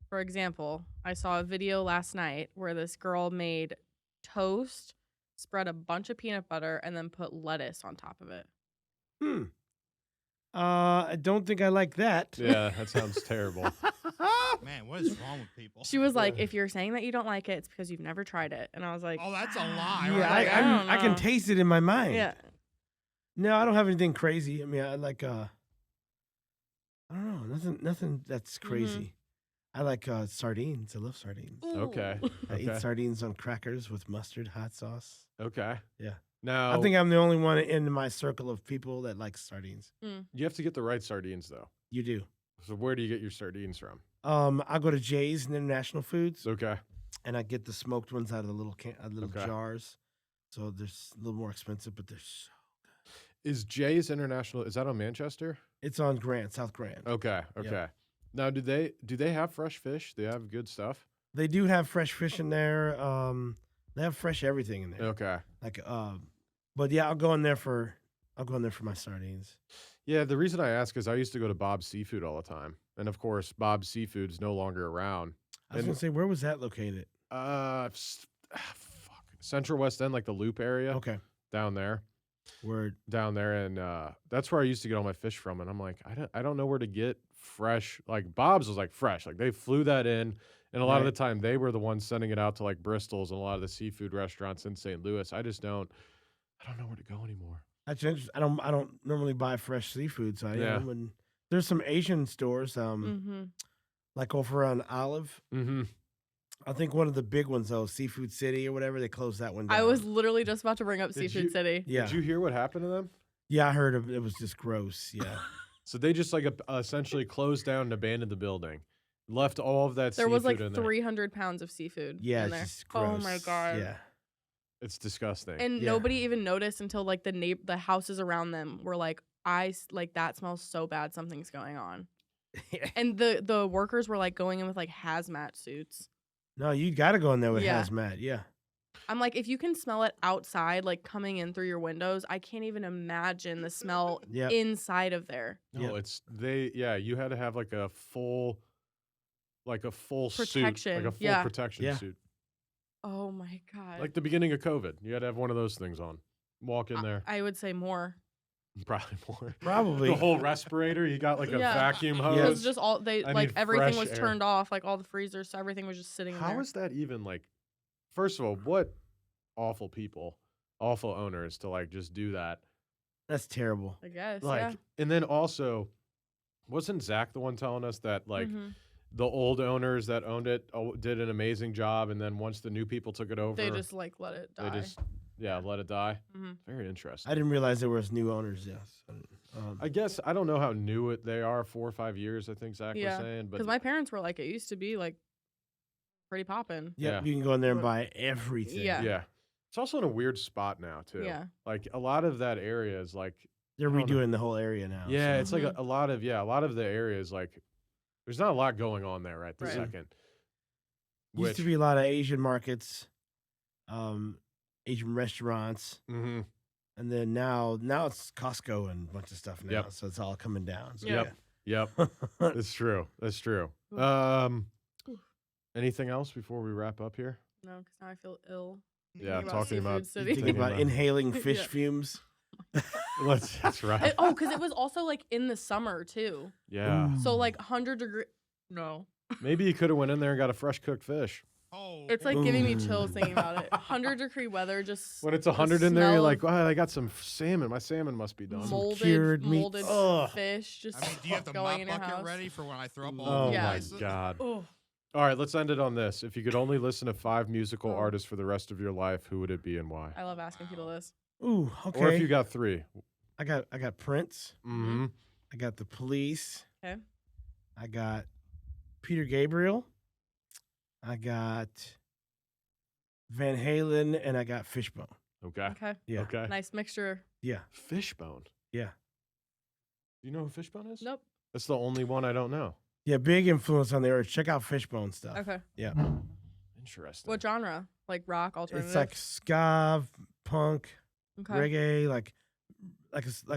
S3: For example, I saw a video last night where this girl made toast, spread a bunch of peanut butter, and then put lettuce on top of it.
S2: I don't think I like that.
S1: Yeah, that sounds terrible.
S4: Man, what is wrong with people?
S3: She was like, if you're saying that you don't like it, it's because you've never tried it. And I was like,
S4: Oh, that's a lie.
S2: Yeah,
S4: right?
S3: I don't
S2: I can
S3: know.
S2: taste it in my mind.
S3: yeah.
S2: No, I don't have anything crazy. I mean, I like I don't know, nothing that's crazy. I like sardines. I love sardines.
S1: Okay.
S2: I eat
S1: Okay.
S2: sardines on crackers with mustard, hot sauce.
S1: Okay.
S2: Yeah.
S1: Now,
S2: I think I'm the only one in my circle of people that like sardines.
S1: you have to get the right sardines, though.
S2: You do.
S1: So where do you get your sardines from?
S2: I go to Jay's and International Foods,
S1: Okay.
S2: and I get the smoked ones out of the little
S1: Okay.
S2: jars. So they're a little more expensive, but they're so.
S1: Is Jay's International, is that on Manchester?
S2: It's on Grant, South Grant.
S1: Okay. Okay. Now, do they have fresh fish? They have good stuff?
S2: They do have fresh fish in there. They have fresh everything in there.
S1: Okay.
S2: Like but yeah, I'll go in there for my sardines.
S1: Yeah, the reason I ask is I used to go to Bob's Seafood all the time. And of course, Bob's Seafood is no longer around.
S2: I was
S1: And-
S2: gonna say, where was that located?
S1: Fuck. Central West End, like the Loop area
S2: Okay,
S1: down there.
S2: word.
S1: Down there, and that's where I used to get all my fish from. And I'm like, I don't know where to get fresh. Like Bob's was like fresh. Like they flew that in, and a lot of the
S2: Right.
S1: time they were the ones sending it out to like Bristol's and a lot of the seafood restaurants in St. Louis. I don't know where to go anymore.
S2: That's interesting. I don't normally buy fresh seafood, so
S1: Yeah.
S2: when there's some Asian stores,
S3: Mm-hmm.
S2: like over on Olive.
S1: Mm-hmm.
S2: I think one of the big ones though, Seafood City or whatever, they closed that one down.
S3: I was literally just about to bring up
S1: Did
S3: Seafood
S1: you-
S3: City.
S2: yeah,
S1: Did you hear what happened to them?
S2: yeah. I heard of it. Was just gross. Yeah,
S1: So they just like essentially closed down and abandoned the building, left all of that
S3: There
S1: seafood
S3: was like
S1: in there.
S3: 300 pounds of seafood
S2: yeah.
S3: in
S2: It's
S3: there.
S2: just
S3: Oh
S2: gross.
S3: my God.
S2: Yeah,
S1: It's disgusting.
S3: And
S2: Yeah.
S3: nobody even noticed until like the house houses around them were like like that smells so bad. Something's going on. And the workers were like going in with like hazmat suits.
S2: No, you got to go in there with
S3: Yeah.
S2: hazmat. Yeah.
S3: I'm like, if you can smell it outside, like coming in through your windows, I can't even imagine the smell
S2: Yep.
S3: inside of there.
S1: No, you had to have like a full
S3: Protection,
S1: suit, like a full
S3: yeah.
S1: protection
S2: Yeah.
S1: suit.
S3: Oh my God.
S1: Like the beginning of COVID. You had to have one of those things on. Walk in there.
S3: I would say more.
S1: Probably more.
S2: Probably.
S1: The whole respirator, you got like a
S3: Yeah.
S1: vacuum
S2: Yeah.
S1: hose.
S3: Because just all
S1: I
S3: like
S1: need
S3: everything
S1: fresh
S3: was
S1: air.
S3: turned off, like all the freezers, so everything was just sitting
S1: How
S3: there.
S1: is that even like, first of all, what awful people, awful owners to like just do that.
S2: That's terrible.
S3: I guess.
S1: Like,
S3: yeah.
S1: and then also, wasn't Zach the one telling us that like
S3: Mhm.
S1: the old owners that owned it did an amazing job, and then once the new people took it over,
S3: They just like let it die.
S1: they just let it die.
S3: Mhm.
S1: Very interesting.
S2: I didn't realize there was new owners. Yes.
S1: I guess I don't know how new they are. 4 or 5 years, I think Zach was
S3: Yeah,
S1: saying. But
S3: Because my parents were like, it used to be like pretty poppin'.
S2: Yep,
S1: Yeah.
S2: you can go in there and buy everything.
S3: Yeah.
S1: yeah, it's also in a weird spot now too.
S3: Yeah.
S1: Like a lot of that area is like
S2: They're
S1: I don't know.
S2: redoing the whole area now.
S1: yeah,
S2: so-
S1: it's like a lot of a lot of the areas like there's not a lot going on there right this
S3: Right.
S1: second.
S2: Used to be a lot of Asian markets, Asian restaurants,
S1: Mm-hmm.
S2: and then now it's Costco and a bunch of stuff now.
S1: Yep.
S2: So it's all coming down. So
S3: Yep.
S1: Yep,
S2: yeah.
S1: that's true. That's true.
S3: Oof.
S1: Anything else before we wrap up here?
S3: No, because now I feel ill.
S1: Yeah,
S3: Thinking
S1: talking about
S3: Seafood City.
S2: Thinking about
S1: about-
S2: inhaling fish
S3: Yeah.
S2: fumes.
S1: That's right.
S3: Oh, because it was also like in the summer too.
S1: Yeah,
S3: So like 100-degree. No.
S1: maybe you could have went in there and got a fresh cooked fish.
S4: Oh,
S3: It's like giving me
S2: Ooh.
S3: chills thinking about it. 100-degree weather just.
S1: When it's
S3: the
S1: 100 in there, you're
S3: smell
S1: like,
S3: of
S1: oh, I got some salmon. My salmon must be done.
S2: cured meats.
S3: molded
S2: Ugh.
S3: fish just
S4: I mean, do you have the
S3: going
S4: mop
S3: in your
S4: bucket
S3: house.
S4: ready for when I throw up all
S1: Oh
S4: over the
S3: Yeah.
S1: my
S4: place?
S1: god!
S3: Oh,
S1: All right, let's end it on this. If you could only listen to 5 musical
S3: Oh.
S1: artists for the rest of your life, who would it be and why?
S3: I love asking people this.
S2: Ooh, okay.
S1: Or if you got 3.
S2: I got Prince.
S1: Mm-hmm.
S2: I got the Police.
S3: Okay.
S2: I got Peter Gabriel. I got Van Halen, and I got Fishbone.
S1: Okay.
S3: Okay.
S2: Yeah.
S1: Okay.
S3: Nice mixture.
S2: Yeah.
S1: Fishbone.
S2: Yeah.
S1: Do you know who Fishbone is?
S3: Nope.
S1: That's the only one I don't know.
S2: Yeah. Big influence on the earth. Check out Fishbone stuff.
S3: Okay.
S2: Yeah.
S1: Interesting.
S3: What genre? Like rock, alternative?
S2: It's like ska, punk,
S3: okay.
S2: reggae, like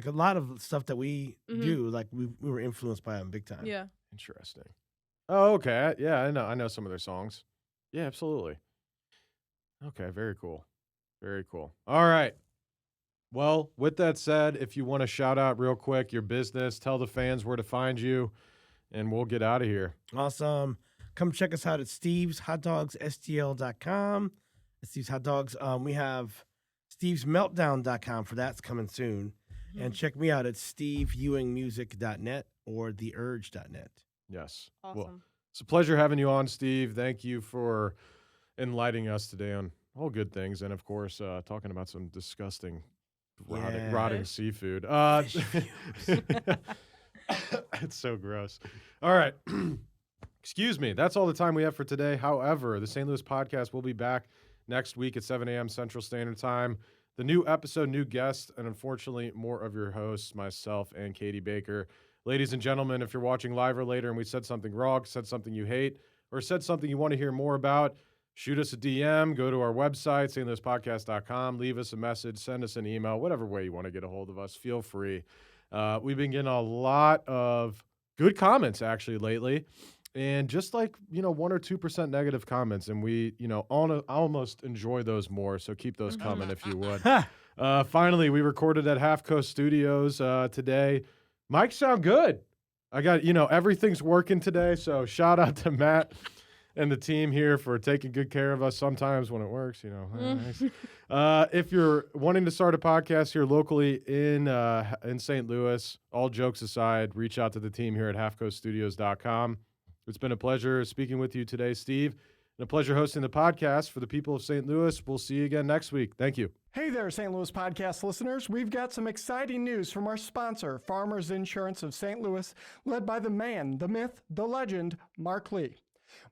S2: a lot of stuff that we
S3: Mhm.
S2: do. Like we were influenced by them big time.
S3: Yeah.
S1: Interesting. Oh, okay. Yeah, I know some of their songs. Yeah, absolutely. Okay, very cool. Very cool. All right. Well, with that said, if you want to shout out real quick your business, tell the fans where to find you, and we'll get out of here.
S2: Awesome. Come check us out at Steve's Hot Dogs STL.com. At Steve's Hot Dogs. We have Steve'sMeltdown.com for that's coming soon. And check me out at SteveEwingMusic.net or TheUrge.net.
S1: Yes.
S3: Awesome.
S1: Well, it's a pleasure having you on, Steve. Thank you for enlightening us today on all good things, and of course, talking about some disgusting,
S2: Yeah.
S1: rotting
S3: Fish.
S1: seafood.
S2: Fish fumes.
S1: It's so gross. All right. Excuse me. That's all the time we have for today. However, the St. Louis podcast will be back next week at 7 a.m. Central Standard Time. The new episode, new guest, and unfortunately, more of your hosts, myself and Katie Baker. Ladies and gentlemen, if you're watching live or later and we said something wrong, said something you hate, or said something you want to hear more about, shoot us a DM, go to our website, stlouispodcast.com, leave us a message, send us an email, whatever way you want to get a hold of us, feel free. We've been getting a lot of good comments actually lately, and just like, 1 or 2% negative comments, and we, almost enjoy those more, so keep those coming if you would. Finally, we recorded at Half Coast Studios today. Mics sound good. I got, everything's working today, so shout out to Matt and the team here for taking good care of us sometimes when it works, Nice. If you're wanting to start a podcast here locally in St. Louis, all jokes aside, reach out to the team here at halfcoaststudios.com. It's been a pleasure speaking with you today, Steve, and a pleasure hosting the podcast for the people of St. Louis. We'll see you again next week. Thank you.
S5: Hey there, St. Louis podcast listeners. We've got some exciting news from our sponsor, Farmers Insurance of St. Louis, led by the man, the myth, the legend, Mark Lee.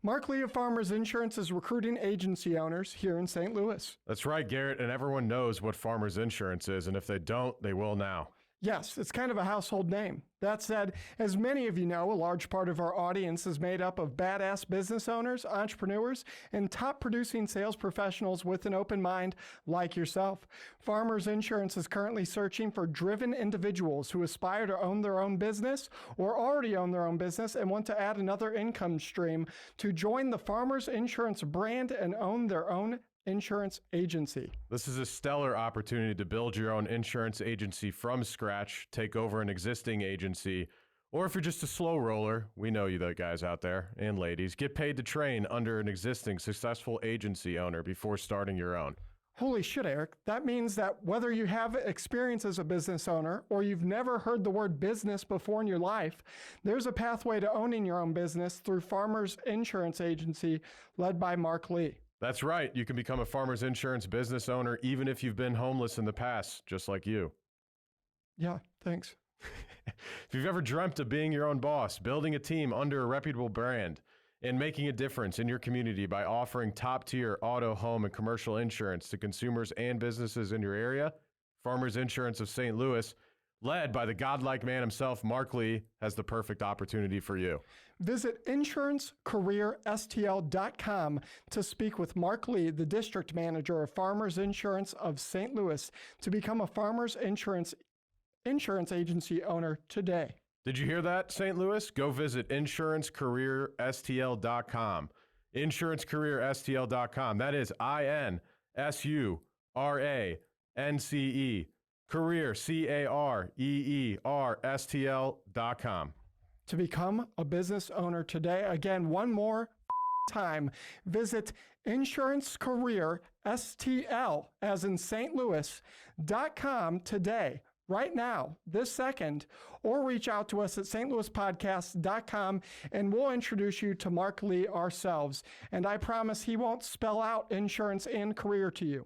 S5: Mark Lee of Farmers Insurance is recruiting agency owners here in St. Louis.
S1: That's right, Garrett, and everyone knows what Farmers Insurance is, and if they don't, they will now.
S5: Yes, it's kind of a household name. That said, as many of you know, a large part of our audience is made up of badass business owners, entrepreneurs, and top producing sales professionals with an open mind like yourself. Farmers Insurance is currently searching for driven individuals who aspire to own their own business or already own their own business and want to add another income stream to join the Farmers Insurance brand and own their own insurance agency.
S1: This is a stellar opportunity to build your own insurance agency from scratch, take over an existing agency, or if you're just a slow roller, we know you the guys out there and ladies, get paid to train under an existing successful agency owner before starting your own.
S5: Holy shit, Eric. That means that whether you have experience as a business owner or you've never heard the word business before in your life, there's a pathway to owning your own business through Farmers Insurance Agency led by Mark Lee.
S1: That's right. You can become a Farmers Insurance business owner even if you've been homeless in the past, just like you.
S5: Yeah, thanks.
S1: If you've ever dreamt of being your own boss, building a team under a reputable brand, and making a difference in your community by offering top-tier auto, home, and commercial insurance to consumers and businesses in your area, Farmers Insurance of St. Louis, led by the godlike man himself, Mark Lee, has the perfect opportunity for you.
S5: Visit insurancecareerstl.com to speak with Mark Lee, the district manager of Farmers Insurance of St. Louis, to become a Farmers Insurance agency owner today.
S1: Did you hear that, St. Louis? Go visit insurancecareerstl.com. Insurancecareerstl.com. That is INSURANCE, career, CAREERSTL.com.
S5: To become a business owner today. Again, one more time, visit insurancecareerstl, as in St. Louis.com today, right now, this second, or reach out to us at stlouispodcast.com and we'll introduce you to Mark Lee ourselves. And I promise he won't spell out insurance and career to you.